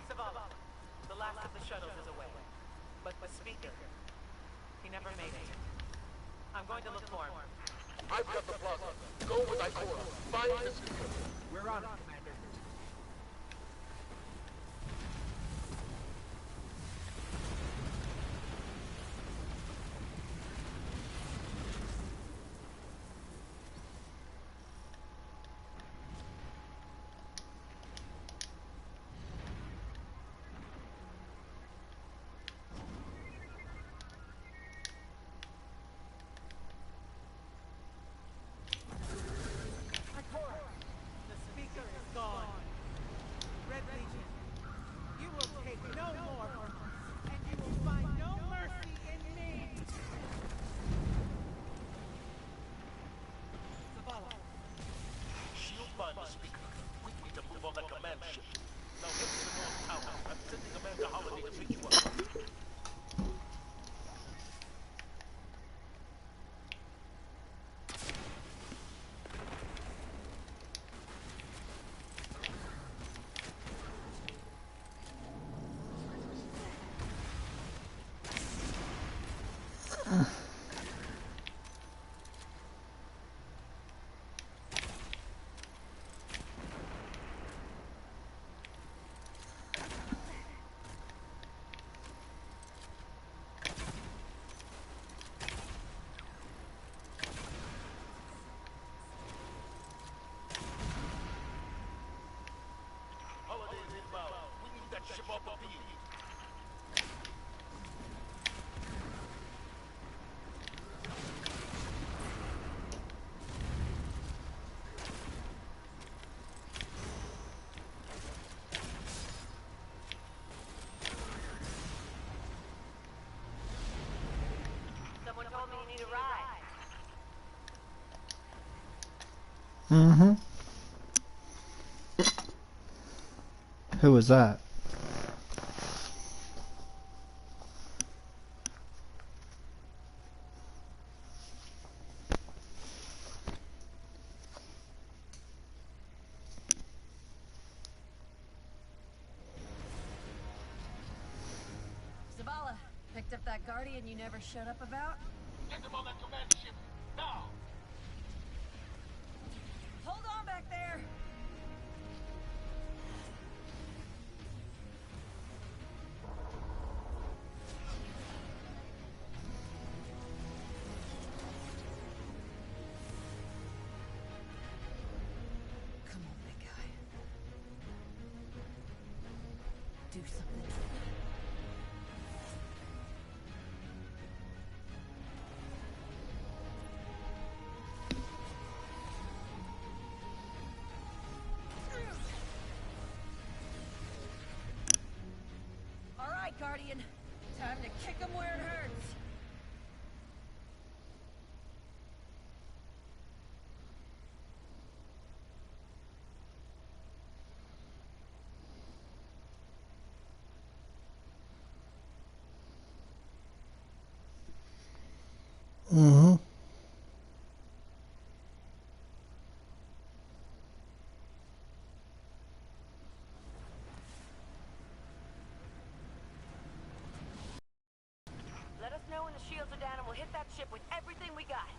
Zavala, the last of the shuttles is away. But the speaker, he never made it. I'm going to look for him. I've got the plaza. Go with Ikora. Find the speaker. We're on it, Commander. The speaker is Mm-hmm. Who was that? Zavala, picked up that Guardian you never showed up about? Get them on that command ship, now! Hold on back there! Come on, big guy. Do something. All right, Guardian. Time to kick him where it hurts. Mm-hmm. Let us know when the shields are down and we'll hit that ship with everything we got.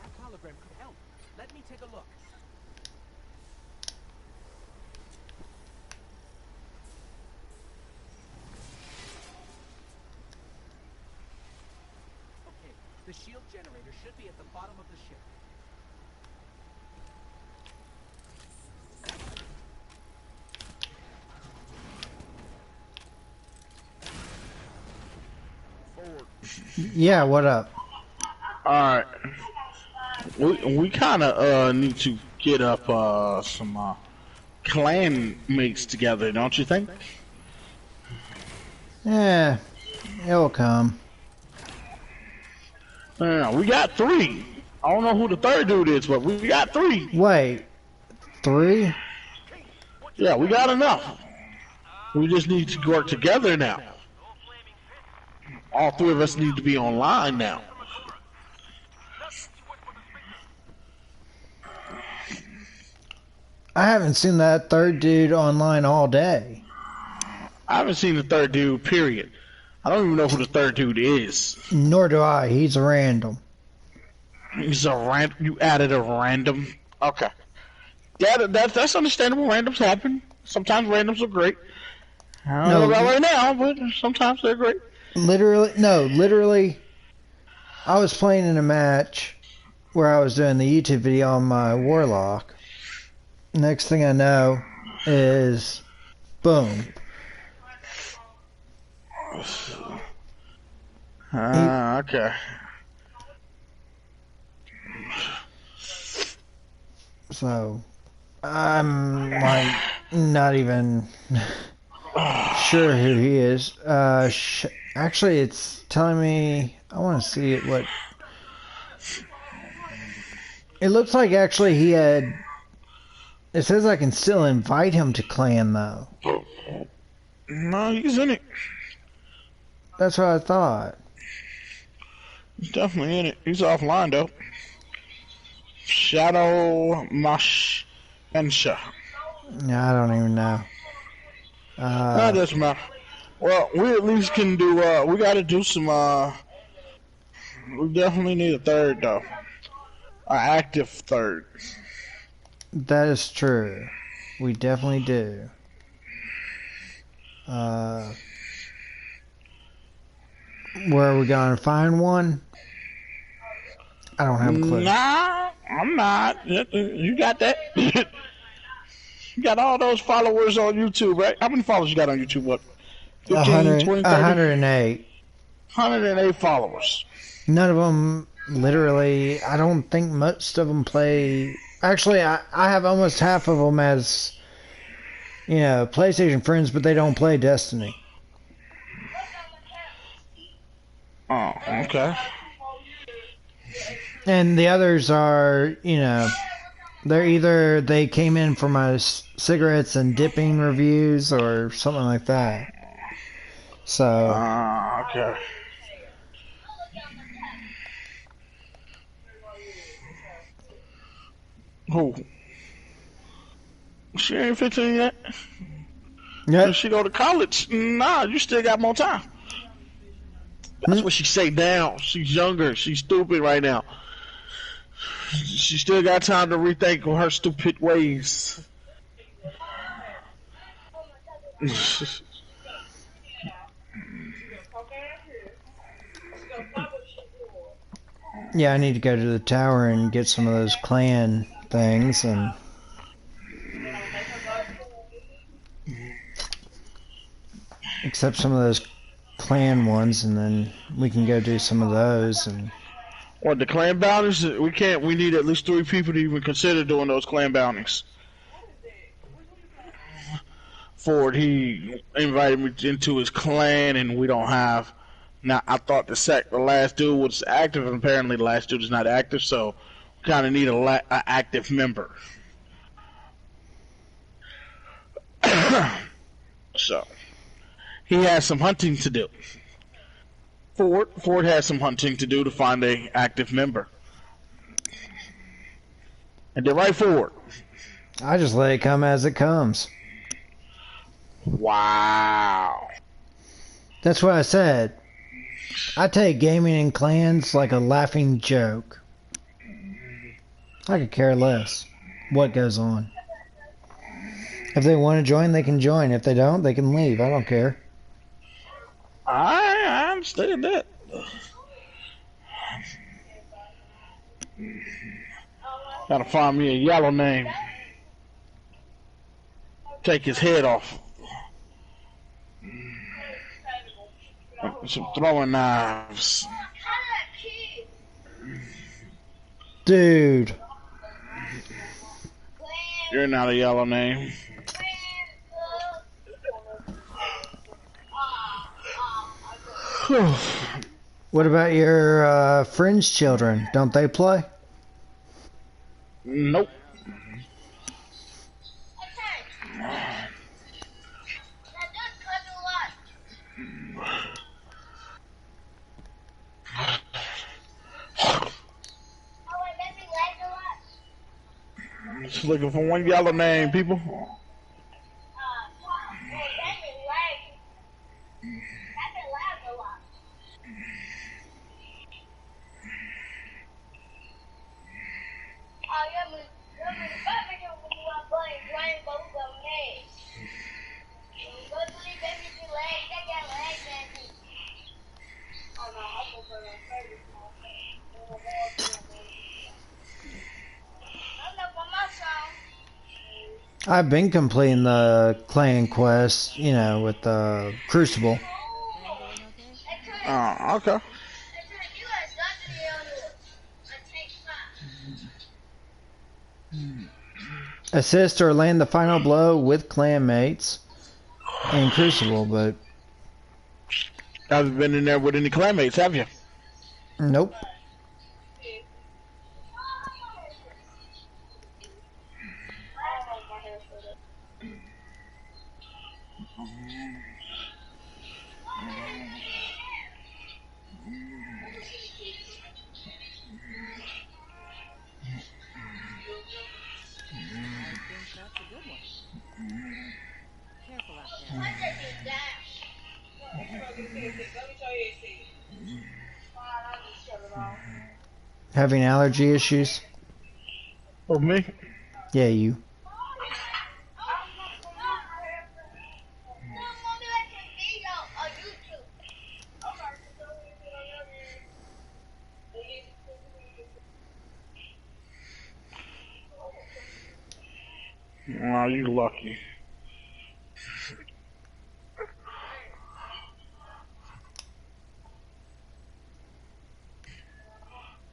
That hologram could help. Let me take a look. Okay, the shield generator should be at the bottom of the ship. Forward. Yeah, what up? Alright. We kind of need to get up some clan mates together, don't you think? Yeah, it'll come. Yeah, we got 3. I don't know who the third dude is, but we got 3. Wait, 3? Yeah, we got enough. We just need to work together now. All 3 of us need to be online now. I haven't seen that third dude online all day. I haven't seen the third dude, period. I don't even know who the third dude is. Nor do I. He's a random. He's a random. You added a random. Okay. Yeah, that's understandable. Randoms happen. Sometimes randoms are great. I don't know about right now, but sometimes they're great. Literally, I was playing in a match where I was doing the YouTube video on my Warlock. Next thing I know is, boom. Okay. So, I'm like not even sure who he is. Actually, it's telling me, I want to see it. What it looks like. Actually, he had. It says I can still invite him to clan though. No, he's in it. That's what I thought. He's definitely in it. He's offline though. Shadow Mash Ensha. Yeah, I don't even know. That doesn't matter. Well, we at least can do. We got to do some. We definitely need a third though. An active third. That is true. We definitely do. Where are we going to find one? I don't have a clue. Nah, I'm not. You got that? You got all those followers on YouTube, right? How many followers you got on YouTube? What? 15, 20, 30? 108. 108 followers. None of them, literally, I don't think most of them play. Actually, I have almost half of them as, PlayStation friends, but they don't play Destiny. Oh, okay. And the others are, they came in for my cigarettes and dipping reviews or something like that. So. Okay. Who? She ain't 15 yet. Yeah. Does she go to college? Nah, you still got more time. That's what she say now. She's younger. She's stupid right now. She still got time to rethink her stupid ways. Yeah, I need to go to the tower and get some of those clan things and accept some of those clan ones, and then we can go do some of those. And what, the clan bounties? We can't. We need at least 3 people to even consider doing those clan bounties. Ford, he invited me into his clan, and we don't have. Now, I thought the last dude was active, and apparently the last dude is not active, so we kind of need a active member. So, he has some hunting to do. Ford has some hunting to do to find a active member. And they're right forward. I just let it come as it comes. Wow. That's what I said. I take gaming in clans like a laughing joke. I could care less what goes on. If they want to join, they can join. If they don't, they can leave. I don't care. I understand that. Gotta find me a yellow name. Take his head off. Some throwing knives. Dude. You're not a yellow name. What about your friend's children? Don't they play? Nope. Just looking for one yellow name, people. I've been completing the clan quest, with the Crucible. Oh, okay. Assist or land the final blow with clanmates in Crucible, but haven't been in there with any clanmates, have you? Nope. Having allergy issues? Oh, me? Yeah, you. Wow, you lucky.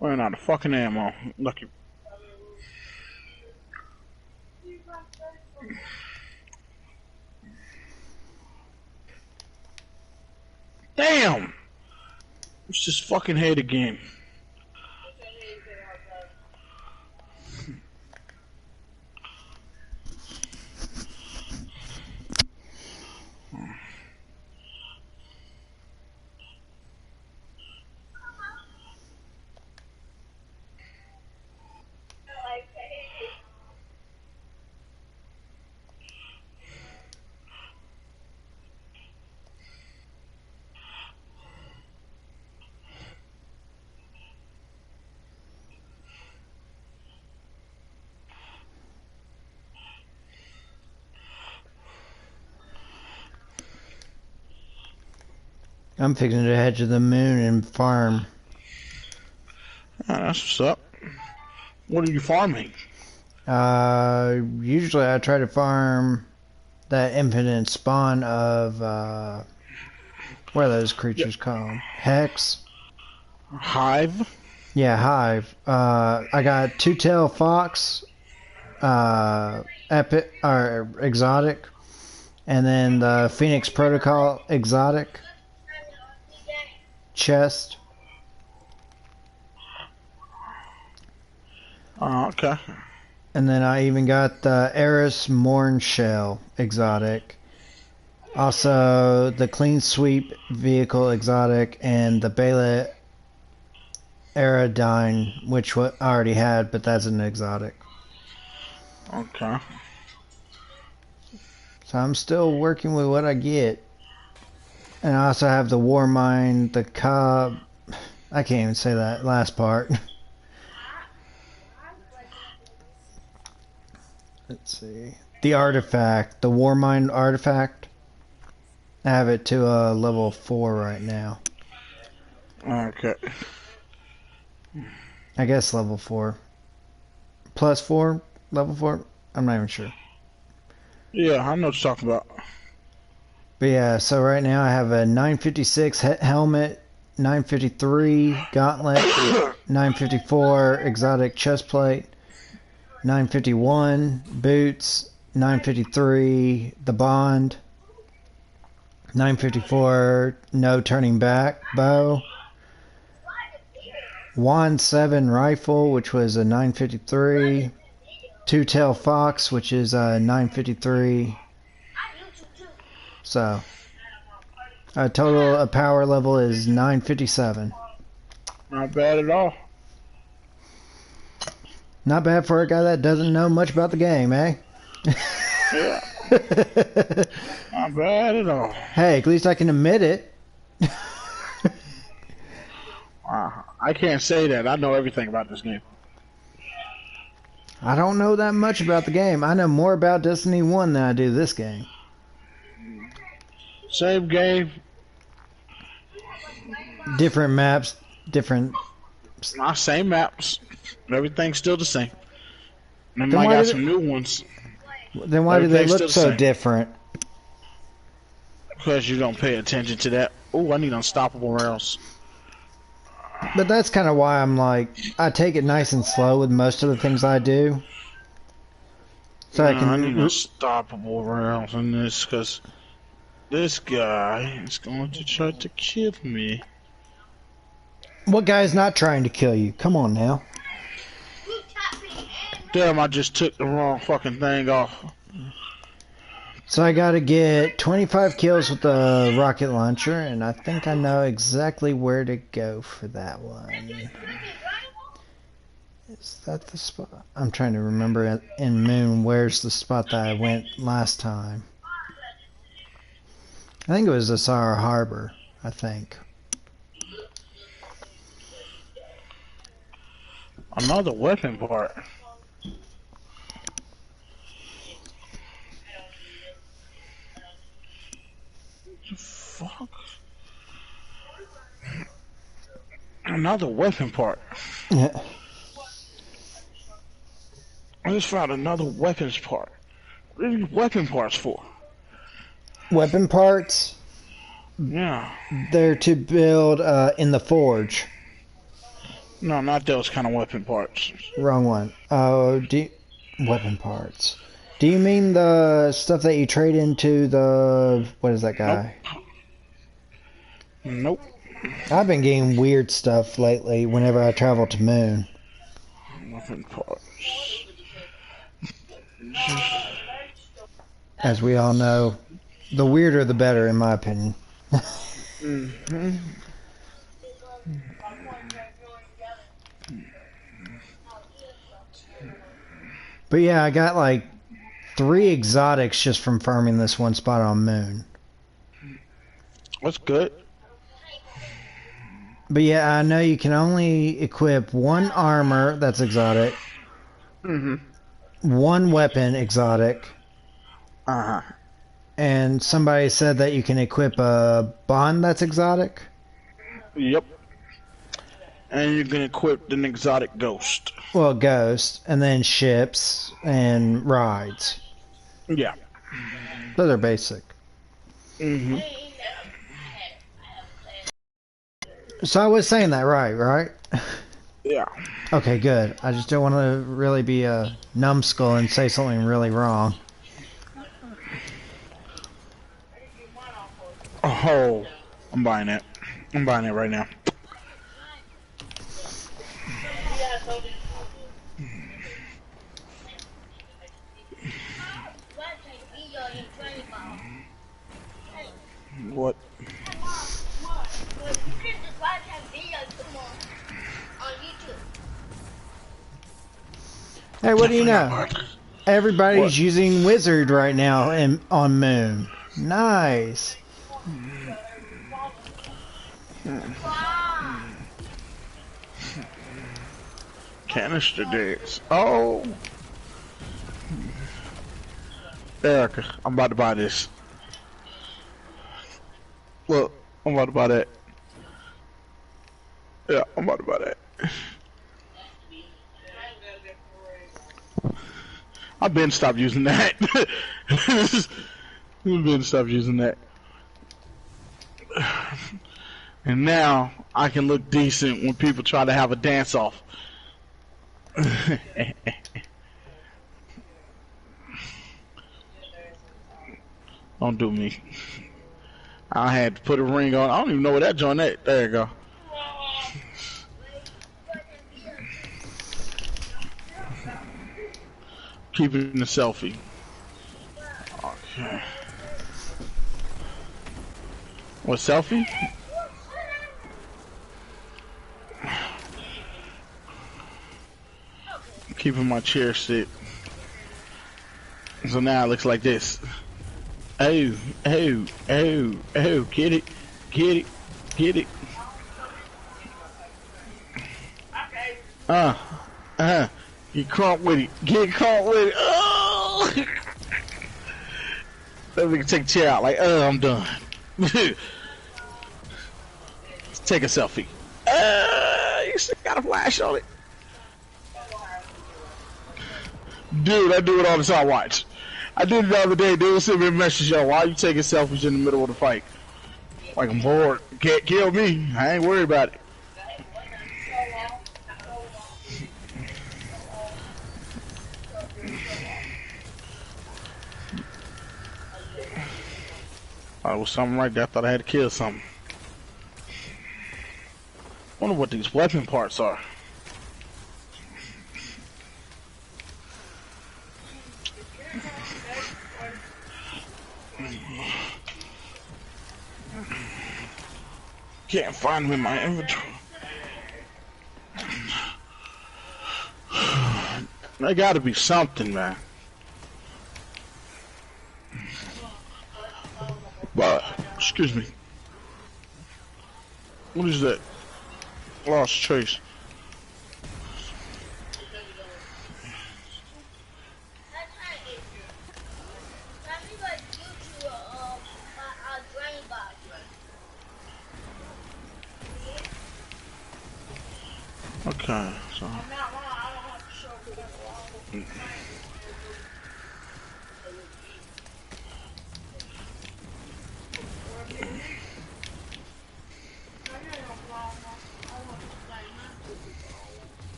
Running out of fucking ammo. Lucky. Damn! It's just fucking head again. I'm fixing to head to the moon and farm. That's what's up. What are you farming? Usually I try to farm that infinite spawn of, what are those creatures called? Hex? Hive? Yeah, Hive. I got Two-Tail Fox, epic, or exotic, and then the Phoenix Protocol exotic. Chest. Okay. And then I even got the Eris Morn Shell exotic. Also, the Clean Sweep Vehicle exotic and the Bela Aerodyne, which I already had, but that's an exotic. Okay. So I'm still working with what I get. And I also have the Warmind, the Cobb. I can't even say that last part. Let's see. The artifact, the Warmind artifact. I have it to level 4 right now. Okay. I guess level 4. Plus 4? Level 4? I'm not even sure. Yeah, I know what you're talking about. But yeah, so right now I have a 956 helmet, 953 gauntlet, 954 exotic chest plate, 951 boots, 953 the bond, 954 no turning back bow, Wand 7 rifle, which was a 953, Two-Tail Fox, which is a 953. So, total power level is 957. Not bad at all. Not bad for a guy that doesn't know much about the game, eh? Yeah. Not bad at all. Hey, at least I can admit it. I can't say that. I know everything about this game. I don't know that much about the game. I know more about Destiny 1 than I do this game. Same game. Different maps, different... Not same maps. Everything's still the same. And then I got some new ones. Then why do they look so different? Because you don't pay attention to that. Oh, I need unstoppable rails. But that's kind of why I'm like, I take it nice and slow with most of the things I do. So I need unstoppable rails in this, because this guy is going to try to kill me. What guy's not trying to kill you? Come on now. Damn, I just took the wrong fucking thing off. So I gotta get 25 kills with the rocket launcher, and I think I know exactly where to go for that one. Is that the spot? I'm trying to remember in Moon where's the spot that I went last time. I think it was Asara Harbor, I think. Another weapon part. Fuck. Another weapon part. Yeah. I just found another weapons part. What are these weapon parts for? Weapon parts, Yeah. they're to build in the forge. No, not those kind of weapon parts. Wrong one. Oh, weapon parts. Do you mean the stuff that you trade into the... What is that guy? Nope. I've been getting weird stuff lately whenever I travel to Moon. Weapon parts. As we all know, the weirder the better, in my opinion. Mm-hmm. But yeah, I got like 3 exotics just from farming this one spot on Moon. That's good. But yeah, I know you can only equip 1 armor that's exotic. Mm-hmm. 1 weapon exotic. Uh-huh. And somebody said that you can equip a bond that's exotic. Yep. And you can equip an exotic ghost. Well, ghost, and then ships and rides. Yeah. Those are basic. Mm-hmm. So I was saying that right? Yeah. Okay, good. I just don't want to really be a numbskull and say something really wrong. Oh, I'm buying it. I'm buying it right now. What? Hey, what do you know? Everybody's using Wizard right now on Moon. Nice. Canister dance. Oh. Erica, I'm about to buy this. Look, I'm about to buy that. Yeah, I'm about to buy that. I've been stopped using that. I've been stopped using that. And now I can look decent when people try to have a dance off. Don't do me. I had to put a ring on. I don't even know where that joint at. There you go. Keeping the selfie. Okay. What, selfie? Keeping my chair sit. So now it looks like this. Oh, oh, oh, oh, get it, get it, get it. Get caught with it, get caught with it. Oh! Then we can take the chair out like, oh, I'm done. Take a selfie. You still got a flash on it. Dude, I do it all the time, watch. I did it the other day, dude. Send me a message, yo, why are you taking selfies in the middle of the fight? Like, I'm bored. Can't kill me. I ain't worried about it. There was something right there. I thought I had to kill something. Wonder what these weapon parts are. Can't find them in my inventory. There gotta be something, man. But, excuse me. What is that? Lost trace. Okay, so.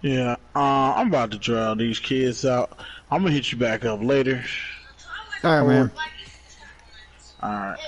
Yeah, I'm about to draw these kids out. I'm gonna hit you back up later. All right, man. Alright.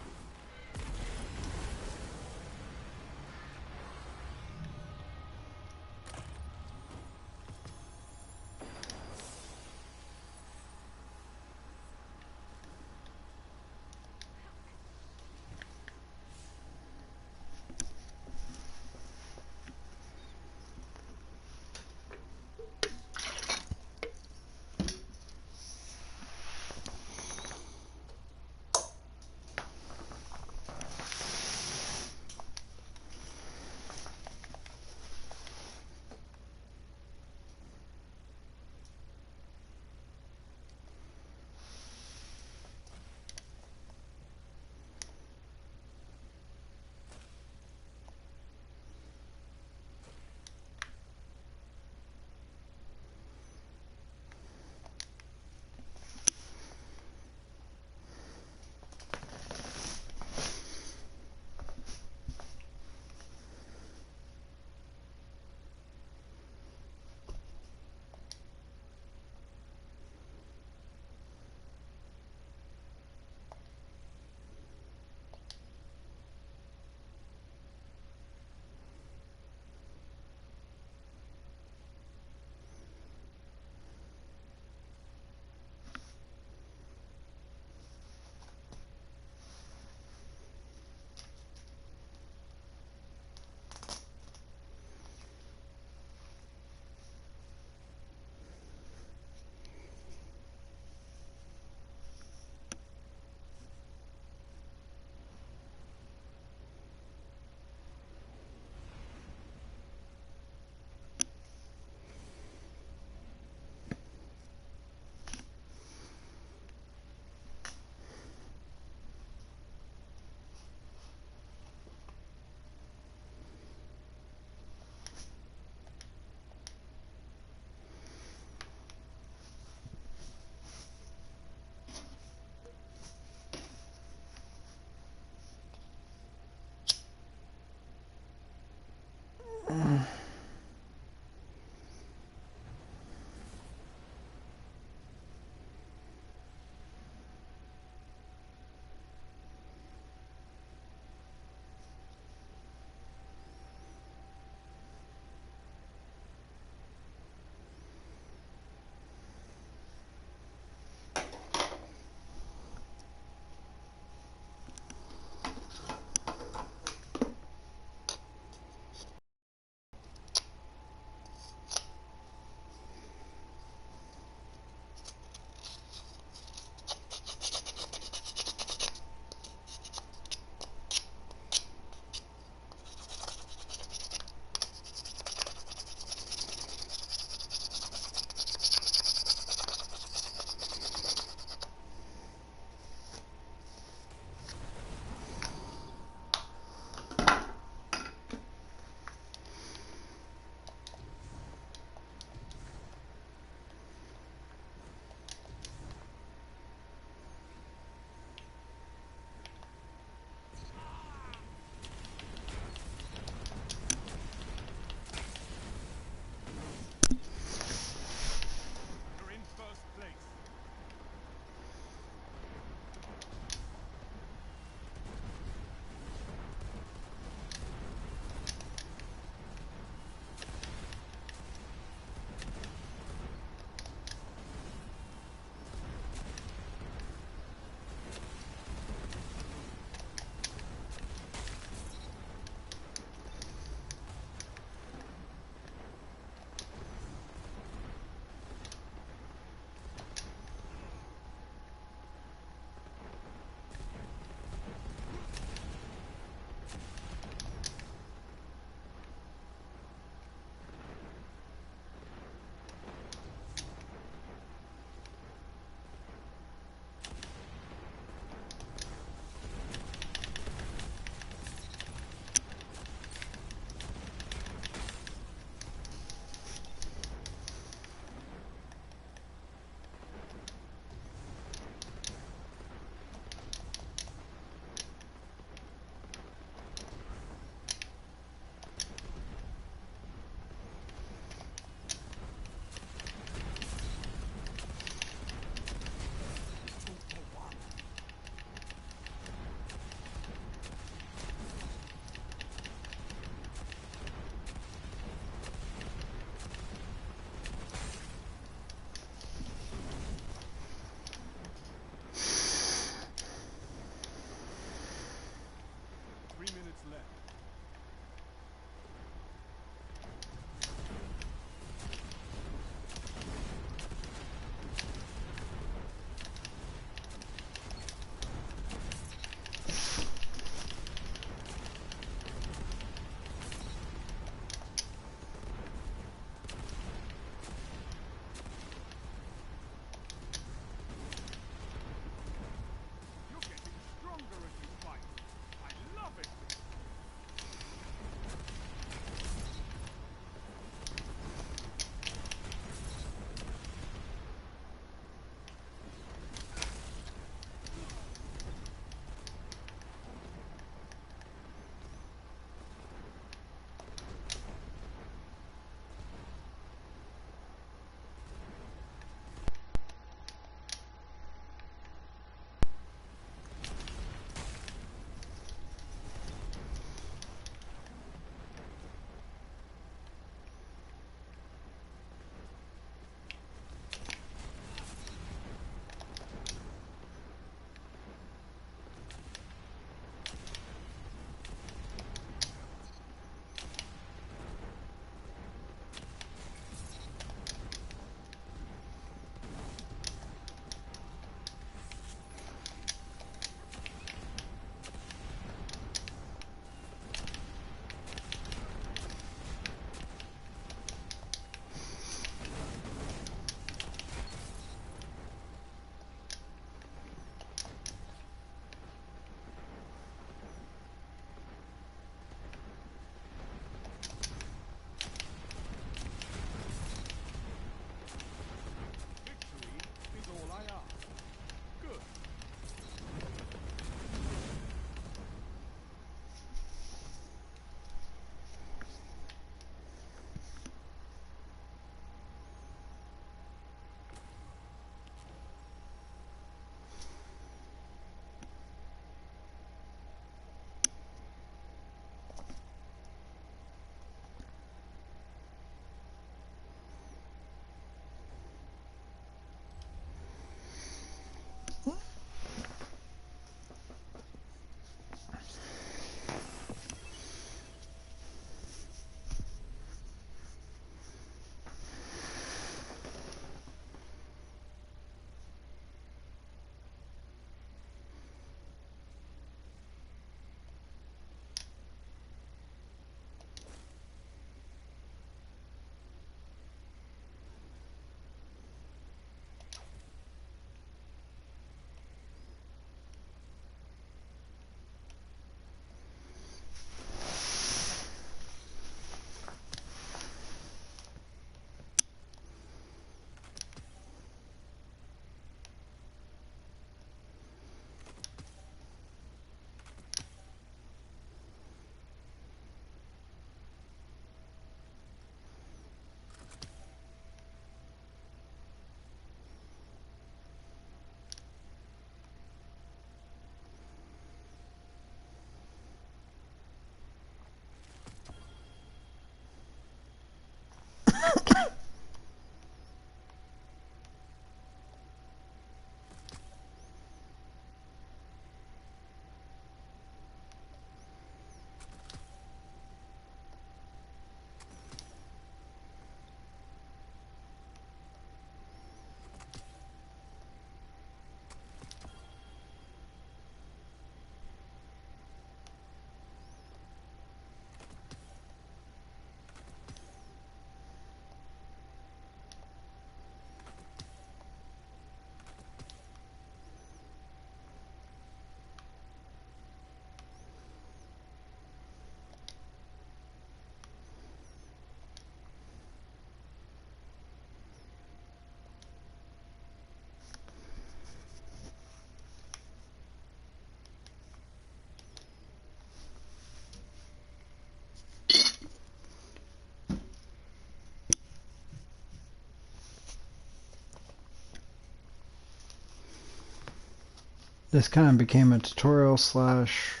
This kind of became a tutorial slash,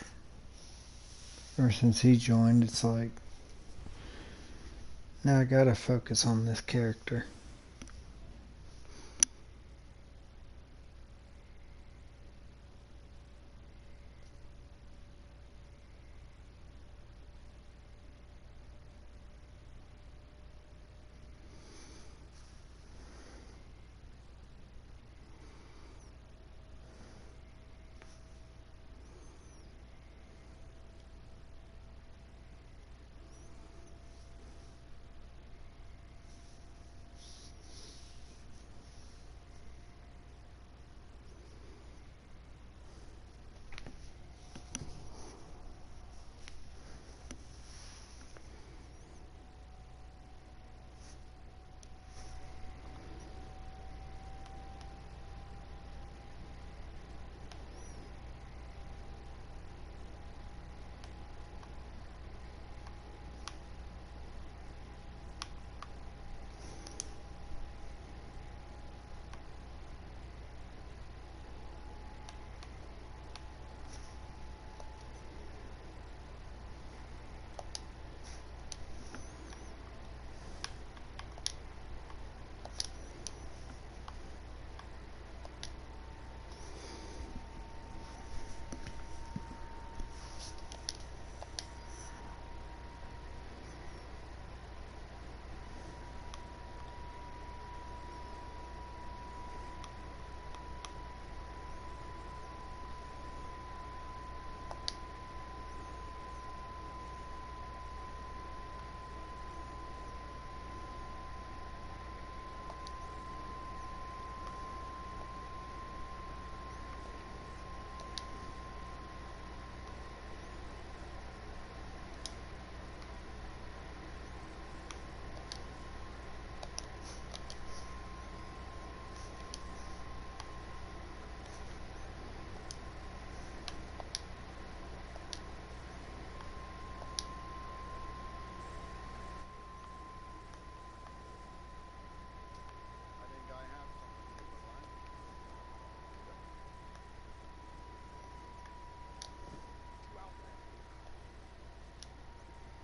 ever since he joined, it's like, now I gotta focus on this character.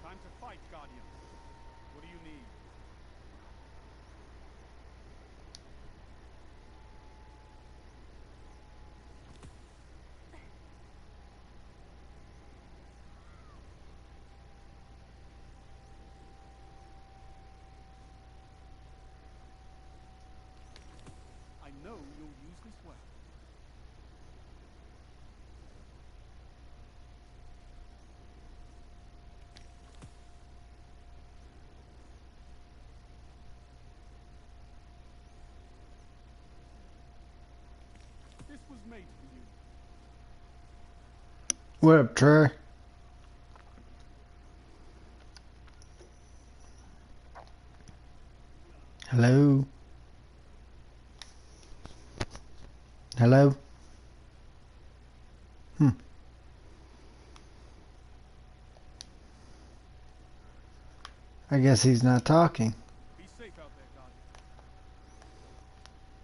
Time to fight, Guardian. What do you need? I know you'll use this well. This was made for you. What up, Trey? Hello? Hello? I guess he's not talking. Be safe out there, Guardian.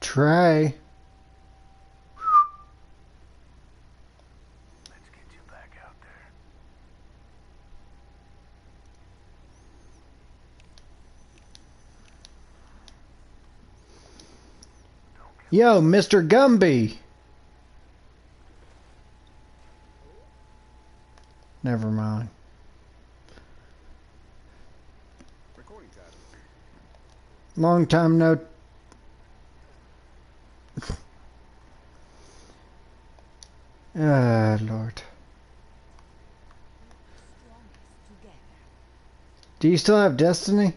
Trey? Let's get you back out there. Yo, Mr. Gumby! Never mind. Recording time. Long time no... Ah, Lord. Do you still have Destiny?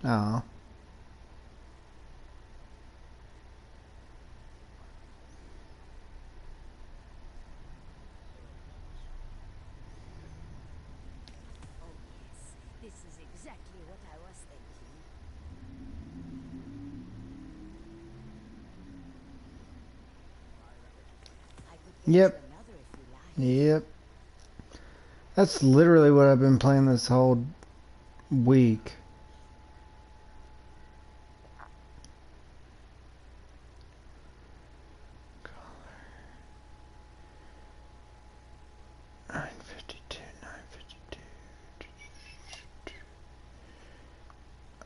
Oh. This is exactly what I was thinking. I could get Yep. you another if you like. Yep. That's literally what I've been playing this whole week.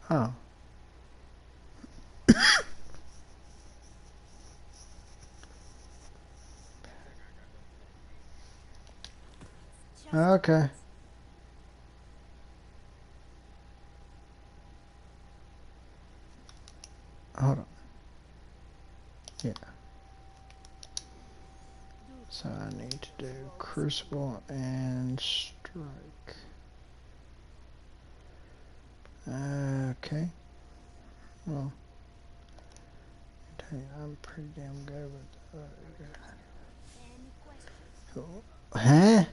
Oh. Okay. Hold on. Yeah. So I need to do Crucible and Strike. Okay. Well, I'm pretty damn good with cool. Huh?